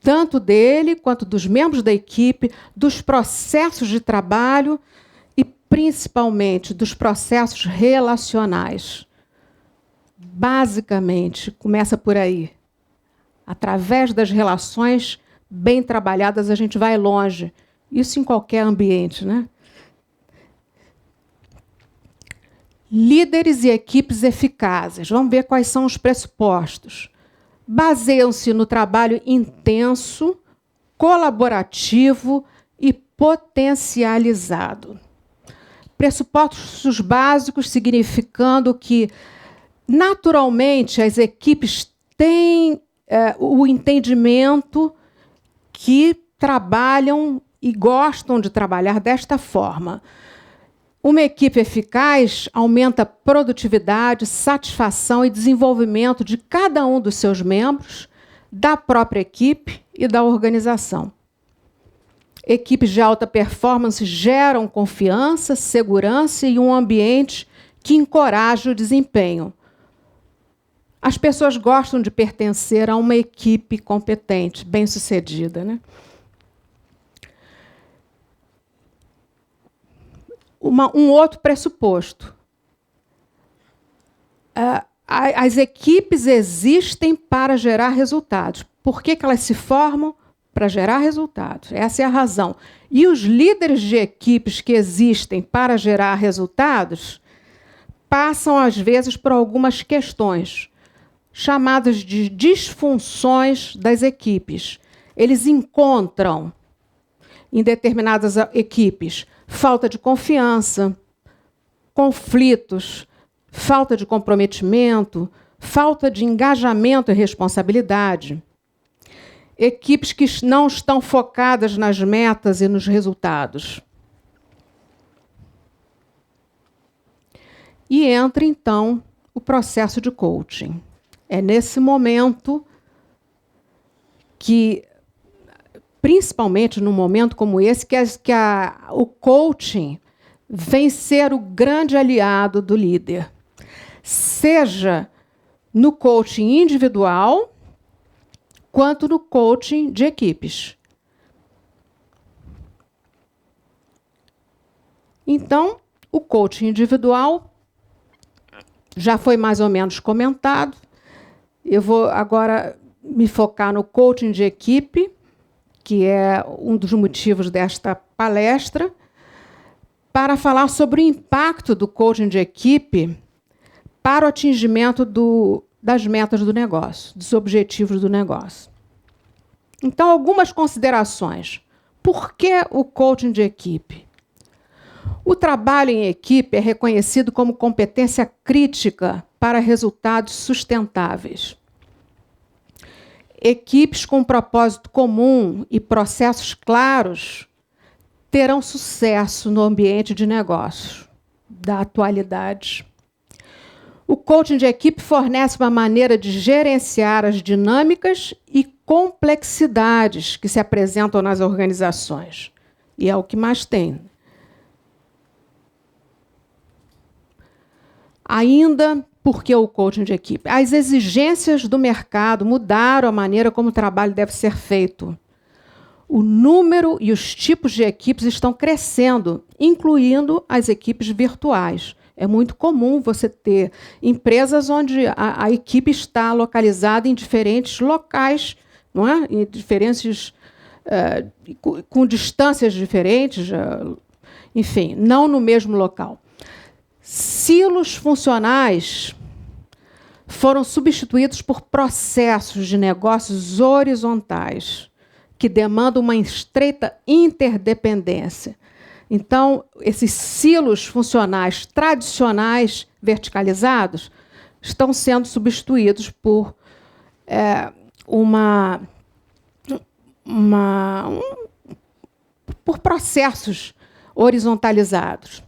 tanto dele quanto dos membros da equipe, dos processos de trabalho e, principalmente, dos processos relacionais. Basicamente, começa por aí. Através das relações bem trabalhadas, a gente vai longe. Isso em qualquer ambiente, né? Líderes e equipes eficazes. Vamos ver quais são os pressupostos. Baseiam-se no trabalho intenso, colaborativo e potencializado. Pressupostos básicos significando que, naturalmente, as equipes têm o entendimento que trabalham e gostam de trabalhar desta forma. Uma equipe eficaz aumenta a produtividade, satisfação e desenvolvimento de cada um dos seus membros, da própria equipe e da organização. Equipes de alta performance geram confiança, segurança e um ambiente que encoraja o desempenho. As pessoas gostam de pertencer a uma equipe competente, bem-sucedida, né? Um outro pressuposto. As equipes existem para gerar resultados. Por que elas se formam? Para gerar resultados. Essa é a razão. E os líderes de equipes que existem para gerar resultados passam, às vezes, por algumas questões chamadas de disfunções das equipes. Eles encontram, em determinadas equipes, falta de confiança, conflitos, falta de comprometimento, falta de engajamento e responsabilidade. Equipes que não estão focadas nas metas e nos resultados. E entra, então, o processo de coaching. É nesse momento que, principalmente num momento como esse, o coaching vem ser o grande aliado do líder. Seja no coaching individual, quanto no coaching de equipes. Então, o coaching individual já foi mais ou menos comentado. Eu vou agora me focar no coaching de equipe, que é um dos motivos desta palestra, para falar sobre o impacto do coaching de equipe para o atingimento das metas do negócio, dos objetivos do negócio. Então, algumas considerações. Por que o coaching de equipe? O trabalho em equipe é reconhecido como competência crítica para resultados sustentáveis. Equipes com propósito comum e processos claros terão sucesso no ambiente de negócios da atualidade. O coaching de equipe fornece uma maneira de gerenciar as dinâmicas e complexidades que se apresentam nas organizações. E é o que mais tem. Ainda Por que o coaching de equipe? As exigências do mercado mudaram a maneira como o trabalho deve ser feito. O número e os tipos de equipes estão crescendo, incluindo as equipes virtuais. É muito comum você ter empresas onde a equipe está localizada em diferentes locais, não é? Em diferentes, com distâncias diferentes, enfim, não no mesmo local. Silos funcionais foram substituídos por processos de negócios horizontais, que demandam uma estreita interdependência. Então, esses silos funcionais tradicionais verticalizados estão sendo substituídos por por processos horizontalizados.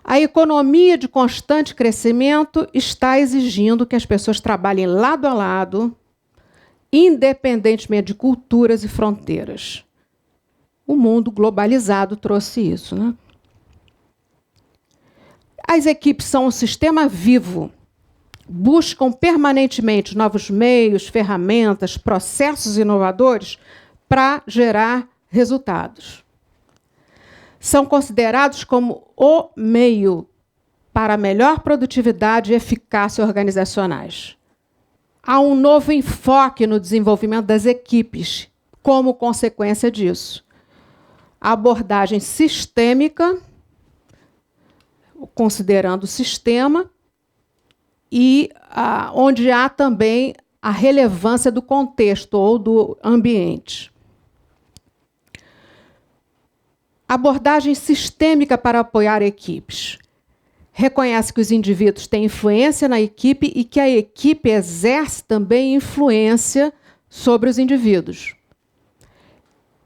A economia de constante crescimento está exigindo que as pessoas trabalhem lado a lado, independentemente de culturas e fronteiras. O mundo globalizado trouxe isso, né? As equipes são um sistema vivo, buscam permanentemente novos meios, ferramentas, processos inovadores para gerar resultados. São considerados como o meio para melhor produtividade e eficácia organizacionais. Há um novo enfoque no desenvolvimento das equipes, como consequência disso. A abordagem sistêmica, considerando o sistema, e onde há também a relevância do contexto ou do ambiente. Abordagem sistêmica para apoiar equipes. Reconhece que os indivíduos têm influência na equipe e que a equipe exerce também influência sobre os indivíduos.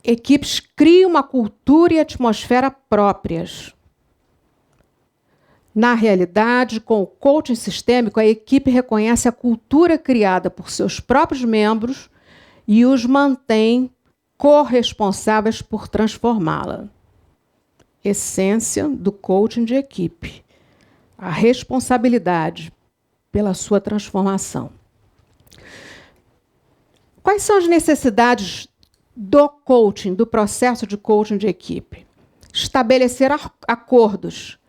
Equipes criam uma cultura e atmosfera próprias. Na realidade, com o coaching sistêmico, a equipe reconhece a cultura criada por seus próprios membros e os mantém corresponsáveis por transformá-la. Essência do coaching de equipe. A responsabilidade pela sua transformação. Quais são as necessidades do coaching, do processo de coaching de equipe? Estabelecer acordos.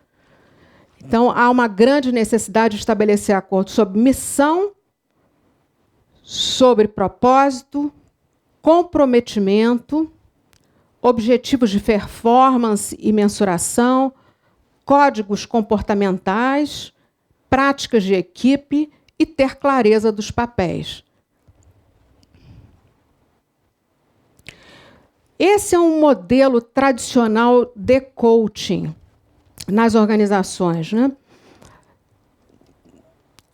Então, há uma grande necessidade de estabelecer acordos sobre missão, sobre propósito, comprometimento, objetivos de performance e mensuração, códigos comportamentais, práticas de equipe e ter clareza dos papéis. Esse é um modelo tradicional de coaching nas organizações, né?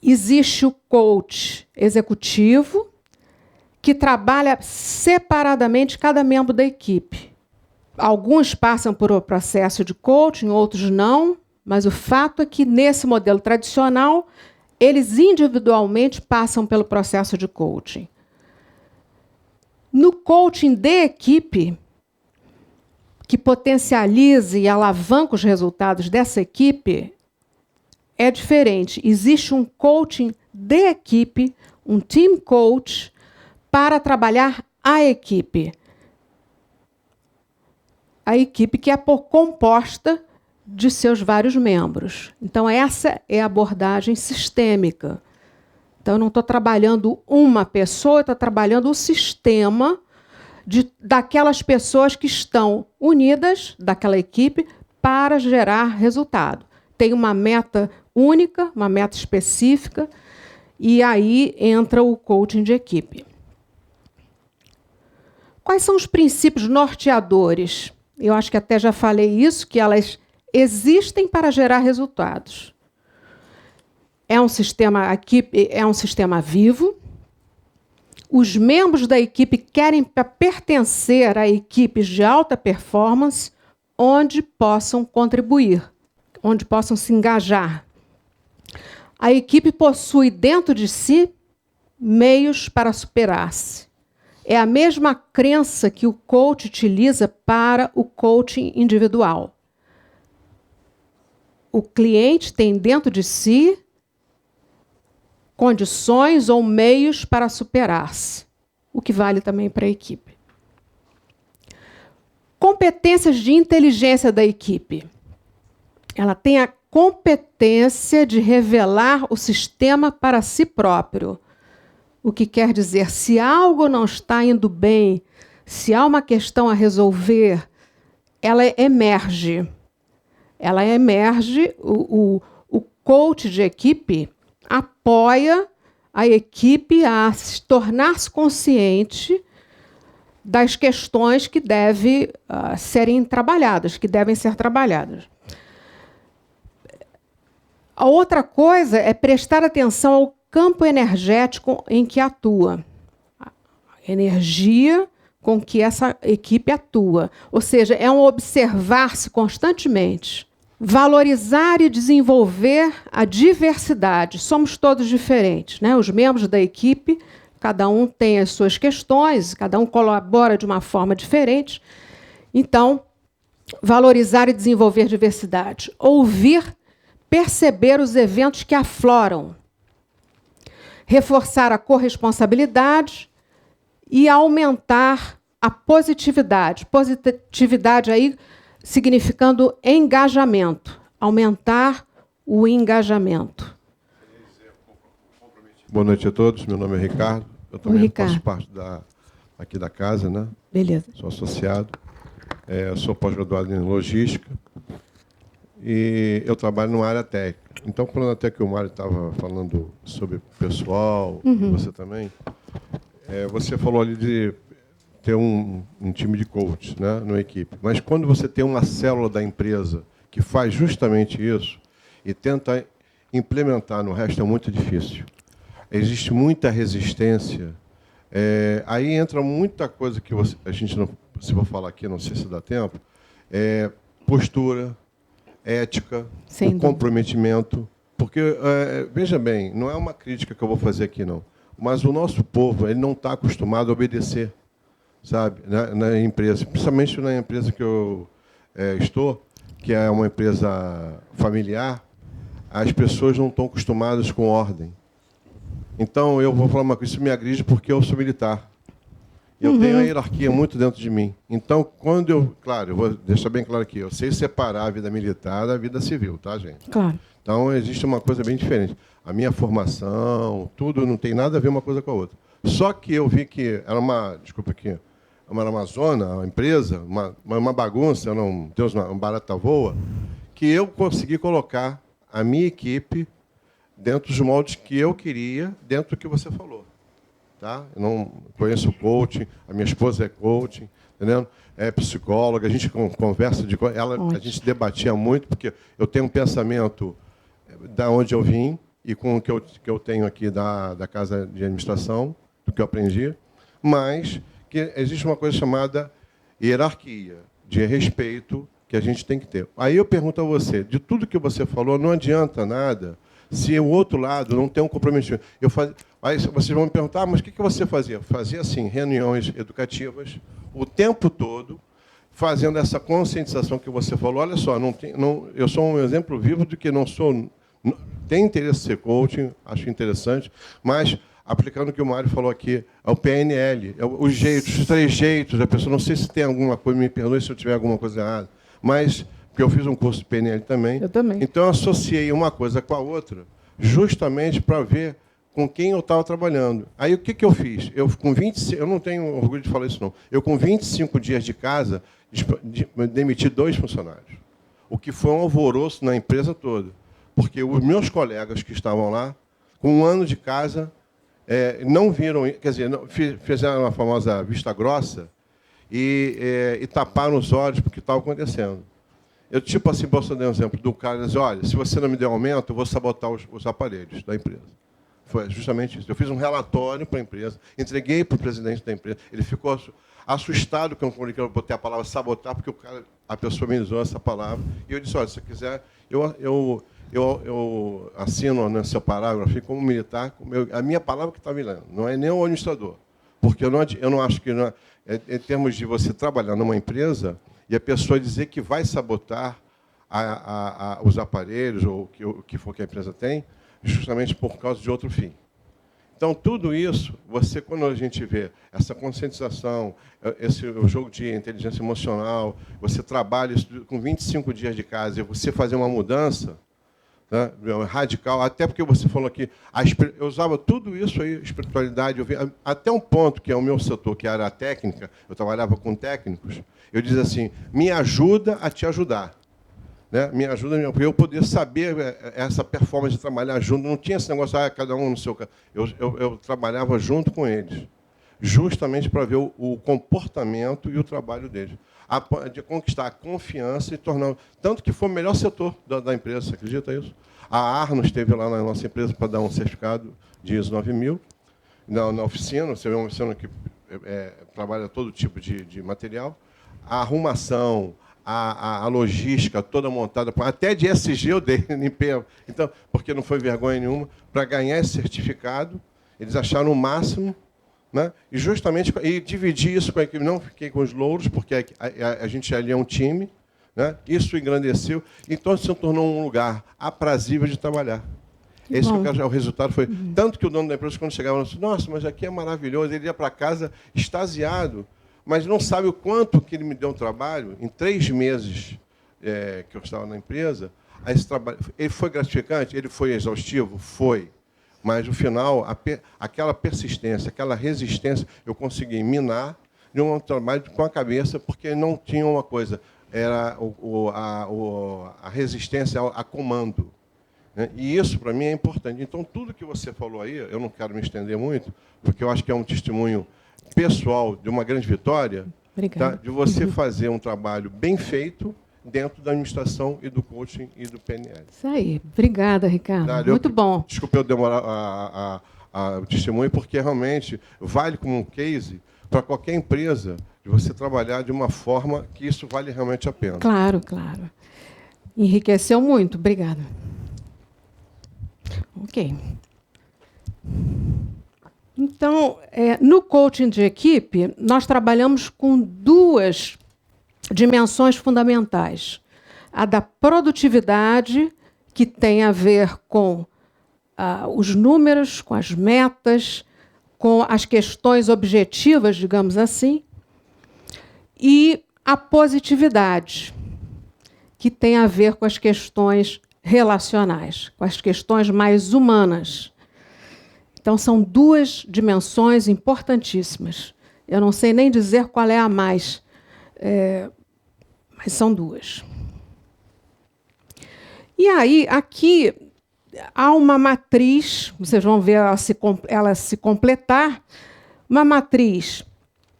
Existe o coach executivo, que trabalha separadamente cada membro da equipe. Alguns passam por um processo de coaching, outros não, mas o fato é que, nesse modelo tradicional, eles individualmente passam pelo processo de coaching. No coaching de equipe, que potencialize e alavanca os resultados dessa equipe, é diferente. Existe um coaching de equipe, um team coach, para trabalhar a equipe. A equipe que é composta de seus vários membros. Então, essa é a abordagem sistêmica. Então, eu não estou trabalhando uma pessoa, eu estou trabalhando o sistema daquelas pessoas que estão unidas, daquela equipe, para gerar resultado. Tem uma meta única, uma meta específica, e aí entra o coaching de equipe. Quais são os princípios norteadores? Eu acho que até já falei isso, que elas existem para gerar resultados. É um sistema vivo. Os membros da equipe querem pertencer a equipes de alta performance onde possam contribuir, onde possam se engajar. A equipe possui dentro de si meios para superar-se. É a mesma crença que o coach utiliza para o coaching individual. O cliente tem dentro de si condições ou meios para superar-se, o que vale também para a equipe. Competências de inteligência da equipe. Ela tem a competência de revelar o sistema para si próprio. O que quer dizer, se algo não está indo bem, se há uma questão a resolver, ela emerge. Ela emerge, o coach de equipe apoia a equipe a tornar-se consciente das questões que devem serem trabalhadas, que devem ser trabalhadas. A outra coisa é prestar atenção ao campo energético em que atua. A energia com que essa equipe atua. Ou seja, é um observar-se constantemente. Valorizar e desenvolver a diversidade. Somos todos diferentes, né? Os membros da equipe, cada um tem as suas questões, cada um colabora de uma forma diferente. Então, valorizar e desenvolver diversidade. Ouvir, perceber os eventos que afloram. Reforçar a corresponsabilidade e aumentar a positividade. Positividade aí significando engajamento. Aumentar o engajamento. Boa noite a todos. Meu nome é Ricardo. Eu também faço parte aqui da casa, né? Beleza. Sou associado. Sou pós-graduado em logística. E eu trabalho numa área técnica. Então, quando até que o Mário estava falando sobre pessoal, e você também, você falou ali de ter um time de coach, né, numa equipe. Mas quando você tem uma célula da empresa que faz justamente isso e tenta implementar no resto, é muito difícil. Existe muita resistência. Aí entra muita coisa que a gente não... Se eu vou falar aqui, não sei se dá tempo. Postura, ética, o comprometimento. Porque, veja bem, não é uma crítica que eu vou fazer aqui, não. Mas o nosso povo ele não está acostumado a obedecer, sabe, na empresa. Principalmente na empresa que eu estou, que é uma empresa familiar, as pessoas não estão acostumadas com ordem. Então, eu vou falar uma coisa, isso me agride porque eu sou militar. Eu tenho a hierarquia muito dentro de mim. Então, quando eu vou deixar bem claro aqui, eu sei separar a vida militar da vida civil, tá, gente? Claro. Então, existe uma coisa bem diferente. A minha formação, tudo não tem nada a ver uma coisa com a outra. Só que eu vi que era uma, desculpa aqui, era uma zona, uma empresa, uma bagunça, Deus, uma barata voa, que eu consegui colocar a minha equipe dentro dos moldes que eu queria, dentro do que você falou. Tá? Eu não conheço coaching, a minha esposa é coaching, entendeu? É psicóloga, a gente conversa a gente debatia muito, porque eu tenho um pensamento da onde eu vim e com o que eu tenho aqui da casa de administração, do que eu aprendi, mas que existe uma coisa chamada hierarquia, de respeito que a gente tem que ter. Aí eu pergunto a você, de tudo que você falou, não adianta nada se o outro lado não tem um comprometimento. Aí vocês vão me perguntar, mas o que você fazia? Fazia, assim, reuniões educativas o tempo todo, fazendo essa conscientização que você falou. Olha só, eu sou um exemplo vivo de que tem interesse em ser coaching, acho interessante, mas, aplicando o que o Mário falou aqui, é o PNL, os 3 jeitos da pessoa. Não sei se tem alguma coisa, me perdoe se eu tiver alguma coisa errada, mas... porque eu fiz um curso de PNL também. Eu também. Então, eu associei uma coisa com a outra, justamente para ver com quem eu estava trabalhando. Aí, o que eu fiz? Eu não tenho orgulho de falar isso, não. Eu, com 25 dias de casa, demiti 2 funcionários. O que foi um alvoroço na empresa toda. Porque os meus colegas que estavam lá, com 1 ano de casa, não viram... Quer dizer, fizeram a famosa vista grossa e taparam os olhos porque estava acontecendo. Eu, tipo assim, posso dar um exemplo do cara, dizer, olha, se você não me der aumento, eu vou sabotar os aparelhos da empresa. Foi justamente isso. Eu fiz um relatório para a empresa, entreguei para o presidente da empresa, ele ficou assustado quando eu botei a palavra sabotar, porque a pessoa me usou essa palavra, e eu disse, olha, se você quiser, eu assino nesse parágrafo como militar, a minha palavra que está me lendo, não é nem o administrador, porque eu não acho que, em termos de você trabalhar numa empresa, e a pessoa dizer que vai sabotar os aparelhos ou o que for que a empresa tem, justamente por causa de outro fim. Então, tudo isso, quando a gente vê essa conscientização, o jogo de inteligência emocional, você trabalha isso com 25 dias de casa e você fazer uma mudança, né, radical, até porque você falou aqui, eu usava tudo isso aí, espiritualidade, até um ponto que é o meu setor, que era a técnica, eu trabalhava com técnicos, eu dizia assim, me ajuda a te ajudar. Né? Me ajuda para eu poder saber essa performance de trabalhar junto. Não tinha esse negócio, cada um no seu... Eu trabalhava junto com eles, justamente para ver o comportamento e o trabalho deles. De conquistar a confiança e tornar... Tanto que foi o melhor setor da empresa, você acredita isso? A Arno esteve lá na nossa empresa para dar um certificado de ISO 9000, na oficina, você vê uma oficina que trabalha todo tipo de material. A arrumação... A logística toda montada, até de SG eu dei, limpei, então, porque não foi vergonha nenhuma, para ganhar esse certificado, eles acharam o máximo, né? E justamente dividir isso com a equipe, não fiquei com os louros, porque a gente ali é um time, né? Isso engrandeceu, então se tornou um lugar aprazível de trabalhar. Esse que eu quero, o resultado foi... Tanto que o dono da empresa, quando chegava, disse, nossa, mas aqui é maravilhoso, ele ia para casa extasiado, mas não sabe o quanto que ele me deu um trabalho. Em 3 meses que eu estava na empresa, esse trabalho, ele foi gratificante, ele foi exaustivo? Foi. Mas, no final, aquela persistência, aquela resistência, eu consegui minar de um trabalho com a cabeça, porque não tinha uma coisa, era a resistência a comando. Né? E isso, para mim, é importante. Então, tudo que você falou aí, eu não quero me estender muito, porque eu acho que é um testemunho pessoal de uma grande vitória, tá? De você fazer um trabalho bem feito dentro da administração e do coaching e do PNL. Isso aí. Obrigada, Ricardo. Muito bom. Desculpe eu demorar o testemunho, porque realmente vale como um case para qualquer empresa de você trabalhar de uma forma que isso vale realmente a pena. Claro, claro. Enriqueceu muito. Obrigada. Ok. Então, no coaching de equipe, nós trabalhamos com 2 dimensões fundamentais. A da produtividade, que tem a ver com os números, com as metas, com as questões objetivas, digamos assim, e a positividade, que tem a ver com as questões relacionais, com as questões mais humanas. Então, são 2 dimensões importantíssimas. Eu não sei nem dizer qual é a mais, mas são 2. E aí, aqui, há uma matriz, vocês vão ver ela se completar, uma matriz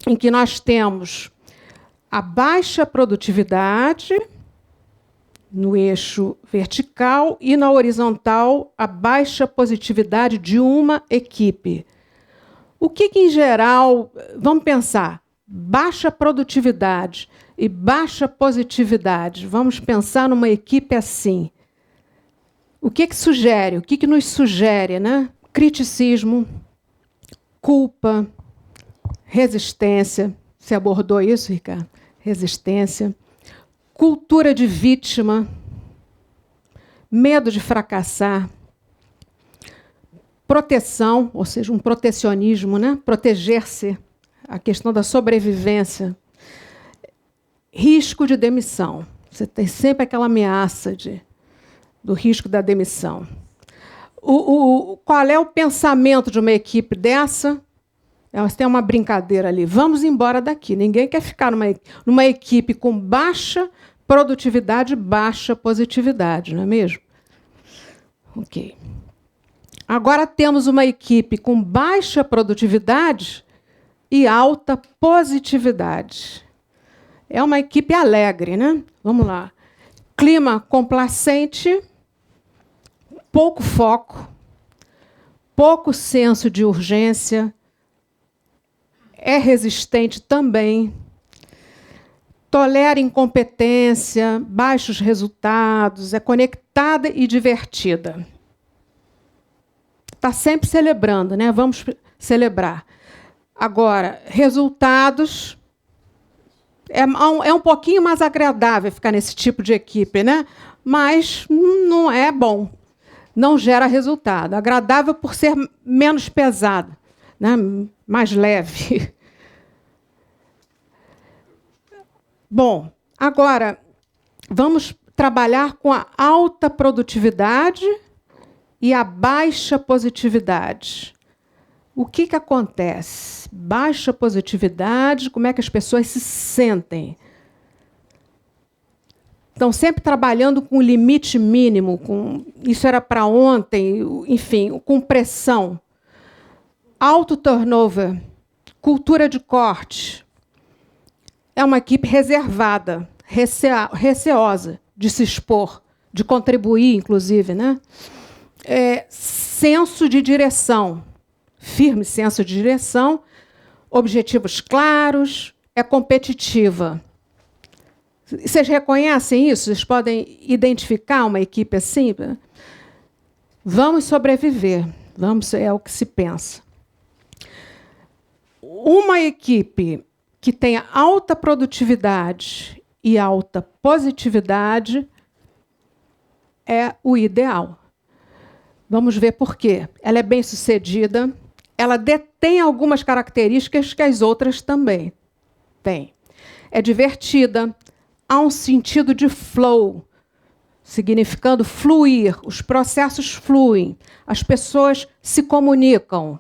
em que nós temos a baixa produtividade, no eixo vertical, e na horizontal, a baixa positividade de uma equipe. O que em geral, vamos pensar, baixa produtividade e baixa positividade, vamos pensar numa equipe assim. O que sugere? O que nos sugere, né? Criticismo, culpa, resistência. Você abordou isso, Ricardo? Resistência. Cultura de vítima, medo de fracassar, proteção, ou seja, um protecionismo, né? Proteger-se, a questão da sobrevivência, risco de demissão. Você tem sempre aquela ameaça do risco da demissão. Qual é o pensamento de uma equipe dessa? Elas têm uma brincadeira ali. Vamos embora daqui. Ninguém quer ficar numa equipe com baixa produtividade e baixa positividade, não é mesmo? Ok. Agora temos uma equipe com baixa produtividade e alta positividade. É uma equipe alegre, né? Vamos lá. Clima complacente, pouco foco, pouco senso de urgência, é resistente também, tolera incompetência, baixos resultados, é conectada e divertida. Está sempre celebrando, né? Vamos celebrar. Agora, resultados... É um pouquinho mais agradável ficar nesse tipo de equipe, né? Mas não é bom. não gera resultado. Agradável por ser menos pesado, né? Mais leve. Bom, agora vamos trabalhar com a alta produtividade e a baixa positividade. O que acontece? Baixa positividade, como é que as pessoas se sentem? Estão sempre trabalhando com o limite mínimo, isso era para ontem, enfim, com pressão. Alto turnover, cultura de corte. É uma equipe reservada, receosa de se expor, de contribuir, inclusive, né? Senso de direção, firme senso de direção, objetivos claros, é competitiva. Vocês reconhecem isso? Vocês podem identificar uma equipe assim? Vamos sobreviver, é o que se pensa. Uma equipe que tenha alta produtividade e alta positividade é o ideal. Vamos ver por quê. Ela é bem-sucedida, ela detém algumas características que as outras também têm. É divertida, há um sentido de flow, significando fluir, os processos fluem, as pessoas se comunicam.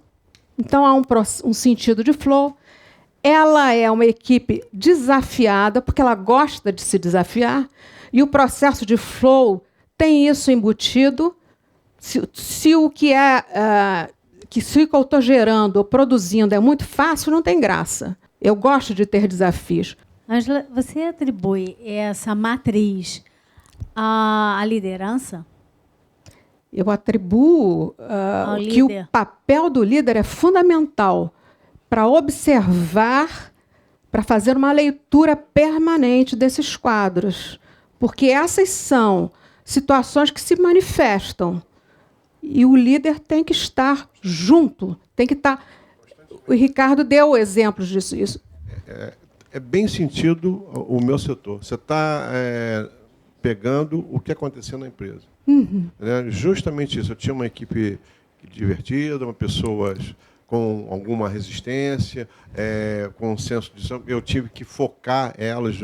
Então, há um sentido de flow. Ela é uma equipe desafiada, porque ela gosta de se desafiar, e o processo de flow tem isso embutido. Se o que eu estou gerando ou produzindo é muito fácil, não tem graça. Eu gosto de ter desafios. Ângela, você atribui essa matriz à liderança? Eu atribuo que o papel do líder é fundamental para observar, para fazer uma leitura permanente desses quadros, porque essas são situações que se manifestam e o líder tem que estar junto, tem que estar. O Ricardo deu exemplos disso. Isso. É bem sentido o meu setor. Você está pegando o que aconteceu na empresa. Uhum. Justamente isso. Eu tinha uma equipe divertida, pessoas com alguma resistência, com um senso de... Eu tive que focar elas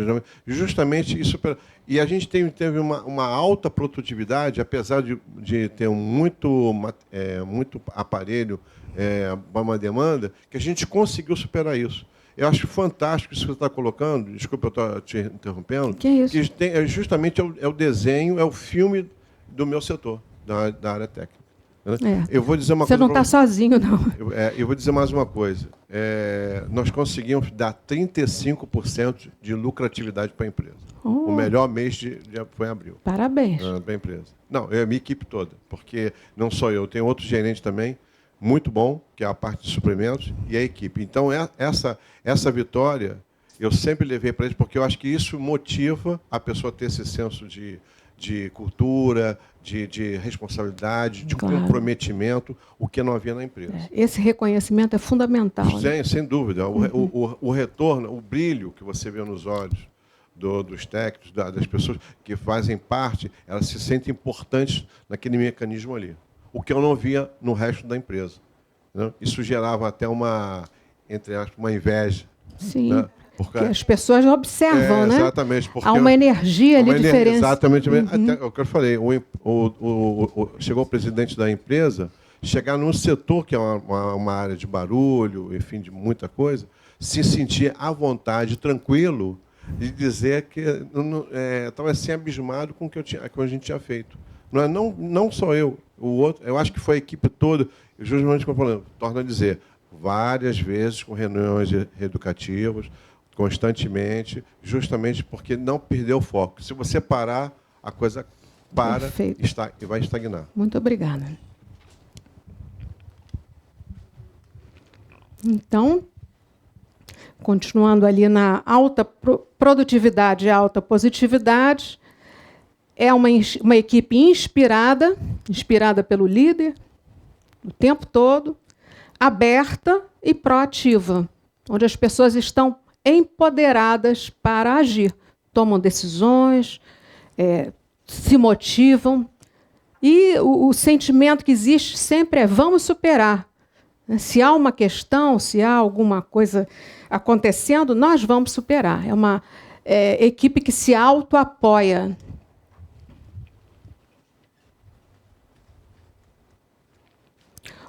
justamente isso. E a gente teve uma alta produtividade, apesar de ter muito aparelho, uma demanda, que a gente conseguiu superar isso. Eu acho fantástico isso que você está colocando, desculpa eu estar te interrompendo, que é isso? Justamente o desenho, é o filme do meu setor, da área técnica. Eu vou dizer uma Você coisa. Não está sozinho, não. Eu vou dizer mais uma coisa. Nós conseguimos dar 35% de lucratividade para a empresa. O melhor mês foi em abril. Parabéns. Para a empresa. Não, é a minha equipe toda, porque não só eu, tem outro gerente também, muito bom, que é a parte de suprimentos, e a equipe. Então, essa vitória, eu sempre levei para eles, porque eu acho que isso motiva a pessoa a ter esse senso de cultura, de responsabilidade, de comprometimento, o que não havia na empresa. Esse reconhecimento é fundamental. Sem dúvida. O retorno, o brilho que você vê nos olhos dos técnicos, das pessoas que fazem parte, elas se sentem importantes naquele mecanismo ali. O que eu não via no resto da empresa. Né? Isso gerava até entre aspas, uma inveja. Sim. Né? Porque as pessoas observam, né? Exatamente. Porque há uma energia ali diferente. Exatamente. Até o que eu falei, chegou o presidente da empresa, chegar num setor que é uma área de barulho, enfim, de muita coisa, se sentir à vontade, tranquilo, de dizer que estava assim abismado com o que a gente tinha feito. Não só eu, o outro, eu acho que foi a equipe toda, justamente como eu falei, torno a dizer, várias vezes com reuniões educativas, constantemente, justamente porque não perdeu o foco. Se você parar, a coisa para e vai estagnar. Muito obrigada. Então, continuando ali na alta produtividade e alta positividade, é uma equipe inspirada pelo líder, o tempo todo, aberta e proativa, onde as pessoas estão empoderadas para agir, tomam decisões, se motivam. E o sentimento que existe sempre é vamos superar. Se há uma questão, se há alguma coisa acontecendo, nós vamos superar. É uma equipe que se auto-apoia.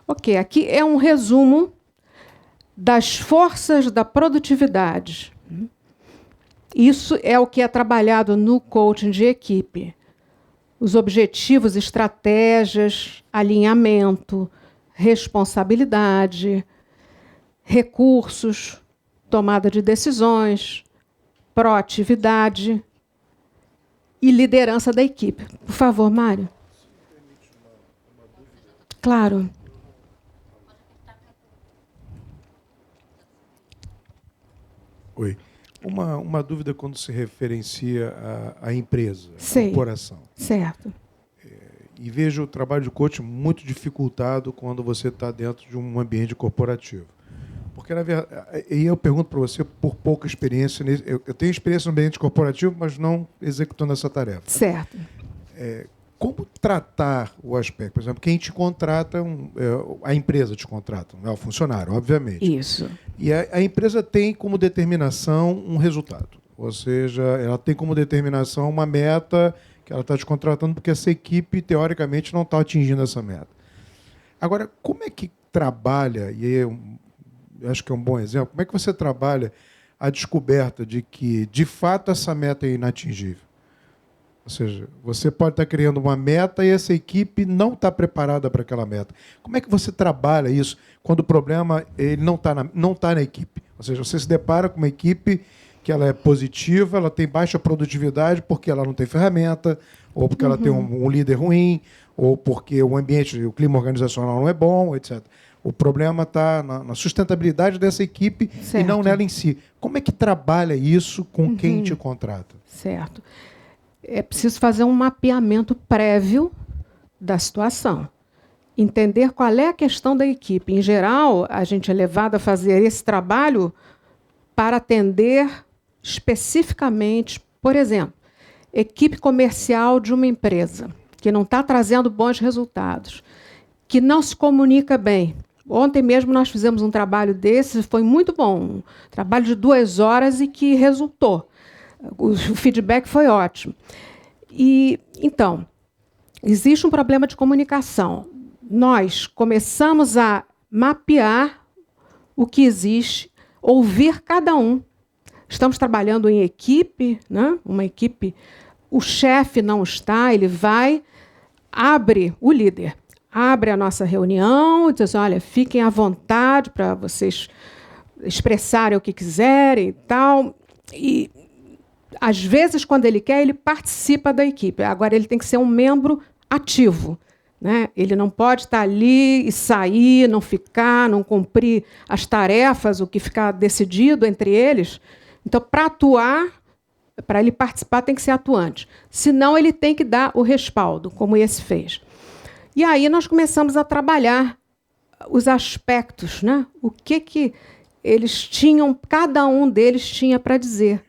Ok, aqui é um resumo das forças da produtividade. Isso é o que é trabalhado no coaching de equipe. Os objetivos, estratégias, alinhamento, responsabilidade, recursos, tomada de decisões, proatividade e liderança da equipe. Por favor, Mário. Claro. Oi. Uma dúvida quando se referencia à empresa, à corporação. Certo. E vejo o trabalho de coaching muito dificultado quando você está dentro de um ambiente corporativo. Porque, na verdade, e eu pergunto para você, por pouca experiência, eu tenho experiência no ambiente corporativo, mas não executando essa tarefa. Certo. Como tratar o aspecto? Por exemplo, quem te contrata, a empresa te contrata, não é o funcionário, obviamente. Isso. E a empresa tem como determinação um resultado. Ou seja, ela tem como determinação uma meta que ela está te contratando porque essa equipe, teoricamente, não está atingindo essa meta. Agora, como é que trabalha, e eu acho que é um bom exemplo, como é que você trabalha a descoberta de que, de fato, essa meta é inatingível? Ou seja, você pode estar criando uma meta e essa equipe não está preparada para aquela meta. Como é que você trabalha isso quando o problema ele não está na equipe? Ou seja, você se depara com uma equipe que ela é positiva, ela tem baixa produtividade porque ela não tem ferramenta, ou porque ela tem um líder ruim, ou porque o ambiente, o clima organizacional não é bom, etc. O problema está na sustentabilidade dessa equipe e não nela em si. Como é que trabalha isso com quem te contrata? Certo. É preciso fazer um mapeamento prévio da situação. Entender qual é a questão da equipe. Em geral, a gente é levado a fazer esse trabalho para atender especificamente, por exemplo, equipe comercial de uma empresa que não está trazendo bons resultados, que não se comunica bem. Ontem mesmo nós fizemos um trabalho desse, foi muito bom, um trabalho de 2 horas e que resultou. O feedback foi ótimo. E, então, existe um problema de comunicação. Nós começamos a mapear o que existe, ouvir cada um. Estamos trabalhando em equipe, né? Uma equipe, o chefe não está, ele vai, o líder abre a nossa reunião e diz assim, olha, fiquem à vontade para vocês expressarem o que quiserem e tal. E, às vezes, quando ele quer, ele participa da equipe. Agora, ele tem que ser um membro ativo, né? Ele não pode estar ali e sair, não ficar, não cumprir as tarefas, o que ficar decidido entre eles. Então, para atuar, para ele participar, tem que ser atuante. Senão, ele tem que dar o respaldo, como esse fez. E aí nós começamos a trabalhar os aspectos, né? O que eles tinham, cada um deles tinha para dizer.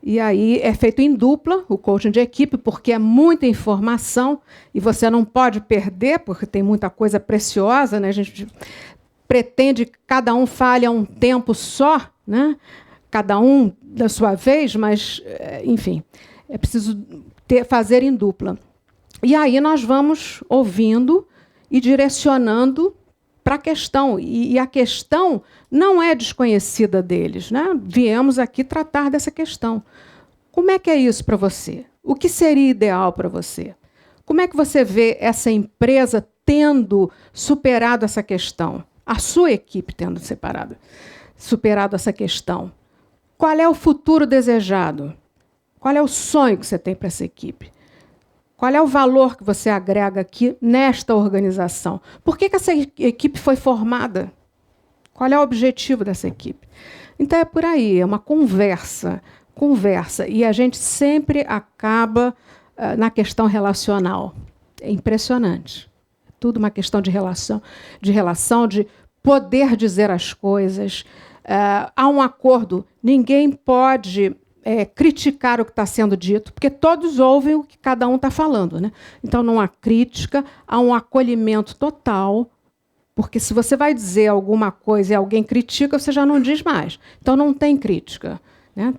E aí é feito em dupla, o coaching de equipe, porque é muita informação e você não pode perder, porque tem muita coisa preciosa, né? A gente pretende que cada um fale a um tempo só, né? Cada um da sua vez, mas, enfim, é preciso fazer em dupla. E aí nós vamos ouvindo e direcionando para a questão. E a questão não é desconhecida deles, né? Viemos aqui tratar dessa questão. Como é que é isso para você? O que seria ideal para você? Como é que você vê essa empresa tendo superado essa questão? A sua equipe tendo superado essa questão? Qual é o futuro desejado? Qual é o sonho que você tem para essa equipe? Qual é o valor que você agrega aqui nesta organização? Por que essa equipe foi formada? Qual é o objetivo dessa equipe? Então, é por aí, é uma conversa. E a gente sempre acaba na questão relacional. É impressionante. É tudo uma questão de relação, de poder dizer as coisas. Há um acordo. Ninguém pode criticar o que está sendo dito, porque todos ouvem o que cada um está falando, né? Então, não há crítica, há um acolhimento total, porque se você vai dizer alguma coisa e alguém critica, você já não diz mais. Então, não tem crítica, né?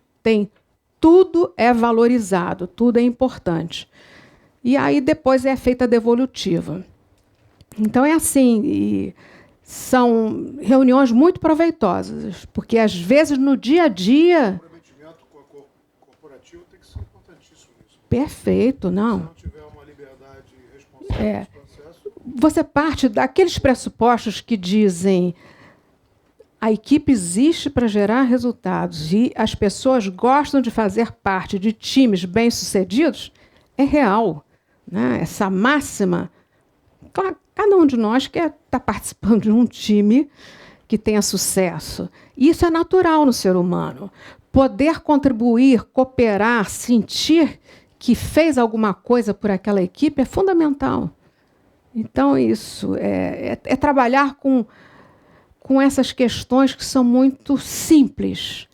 Tudo é valorizado, tudo é importante. E aí, depois, é feita a devolutiva. Então, é assim, e são reuniões muito proveitosas, porque, às vezes, no dia a dia... Perfeito, não. Se não tiver uma liberdade responsável nesse processo... Você parte daqueles pressupostos que dizem a equipe existe para gerar resultados e as pessoas gostam de fazer parte de times bem-sucedidos, é real, né? Essa máxima, cada um de nós quer estar participando de um time que tenha sucesso. E isso é natural no ser humano. Poder contribuir, cooperar, sentir que fez alguma coisa por aquela equipe é fundamental. Então, isso é trabalhar com essas questões que são muito simples,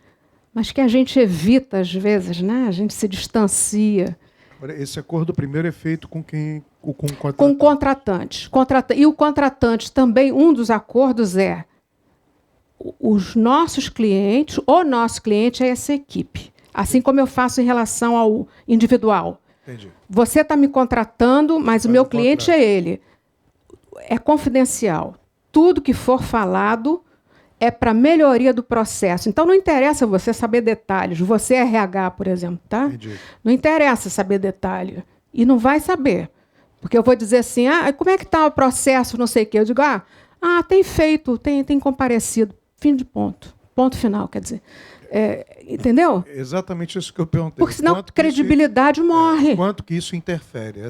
mas que a gente evita, às vezes, né? A gente se distancia. Esse acordo primeiro é feito com quem? Com contratante. Com contratantes. E o contratante também, um dos acordos é os nossos clientes, o nosso cliente é essa equipe. Assim como eu faço em relação ao individual. Entendi. Você está me contratando, mas o meu cliente é ele. É confidencial. Tudo que for falado é para melhoria do processo. Então, não interessa você saber detalhes. Você é RH, por exemplo, tá? Entendi. Não interessa saber detalhe. E não vai saber. Porque eu vou dizer assim, como é que está o processo, não sei o quê. Eu digo, tem feito, tem comparecido. Fim de ponto. Ponto final, quer dizer. Entendeu? Exatamente isso que eu perguntei. Porque senão a credibilidade morre. Quanto que isso interfere?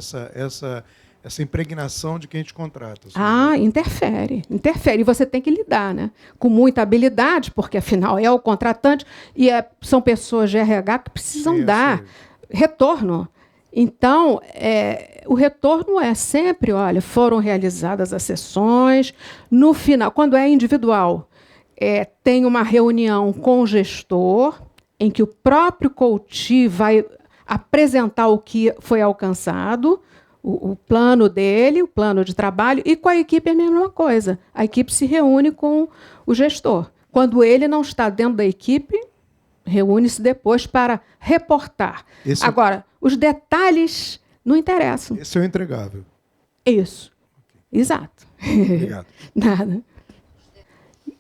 Essa impregnação de quem te contrata. Assim, interfere. E você tem que lidar, né? Com muita habilidade, porque, afinal, é o contratante e são pessoas de RH que precisam dar retorno. Então, o retorno é sempre, olha, foram realizadas as sessões. No final, quando é individual, tem uma reunião com o gestor, em que o próprio coach vai apresentar o que foi alcançado, o plano dele, o plano de trabalho, e com a equipe é a mesma coisa. A equipe se reúne com o gestor. Quando ele não está dentro da equipe, reúne-se depois para reportar. Agora, os detalhes não interessam. Esse é o entregável. Isso. Exato. Obrigado. Nada.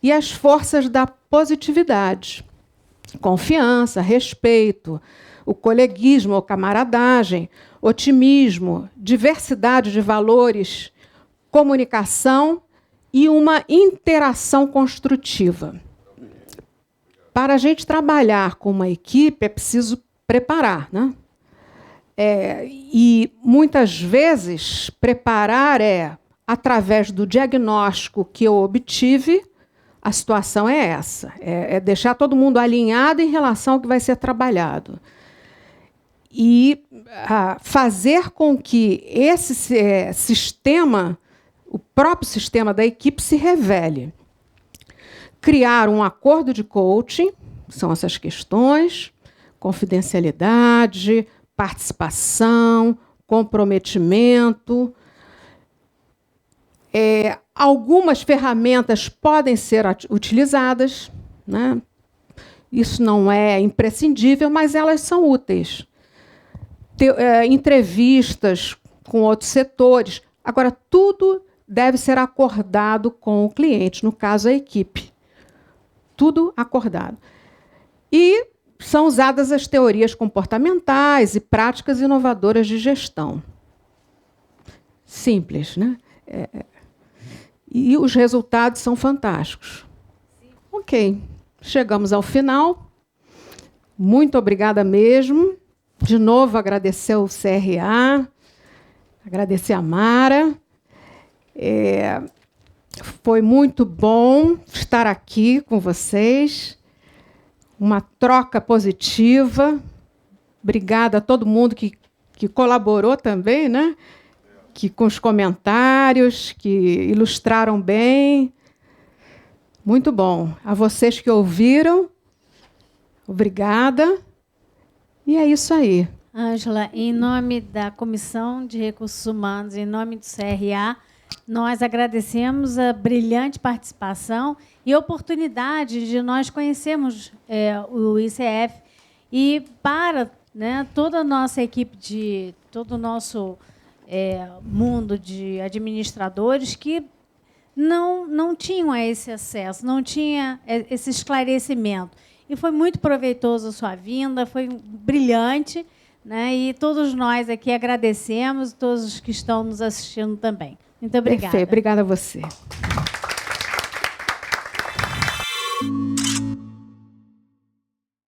E as forças da positividade. Confiança, respeito, o coleguismo ou camaradagem, otimismo, diversidade de valores, comunicação e uma interação construtiva. Para a gente trabalhar com uma equipe, é preciso preparar, né? E, muitas vezes, preparar através do diagnóstico que eu obtive, a situação é essa, é deixar todo mundo alinhado em relação ao que vai ser trabalhado. E fazer com que esse sistema, o próprio sistema da equipe, se revele. Criar um acordo de coaching, são essas questões, confidencialidade, participação, comprometimento. Algumas ferramentas podem ser utilizadas, né? Isso não é imprescindível, mas elas são úteis. Entrevistas com outros setores. Agora, tudo deve ser acordado com o cliente, no caso, a equipe. Tudo acordado. E são usadas as teorias comportamentais e práticas inovadoras de gestão. Simples, né? E os resultados são fantásticos. Ok, chegamos ao final. Muito obrigada mesmo. De novo, agradecer ao CRA, agradecer a Mara. Foi muito bom estar aqui com vocês. Uma troca positiva. Obrigada a todo mundo que colaborou também, né? Com os comentários, que ilustraram bem. Muito bom. A vocês que ouviram, obrigada. E é isso aí. Ângela, em nome da Comissão de Recursos Humanos, em nome do CRA, nós agradecemos a brilhante participação e oportunidade de nós conhecermos o ICF e para, né, toda a nossa equipe, todo o nosso mundo de administradores que não tinham esse acesso, não tinha esse esclarecimento. E foi muito proveitoso a sua vinda, foi brilhante, né? E todos nós aqui agradecemos, todos os que estão nos assistindo também. Muito obrigada. Perfeito, obrigada a você.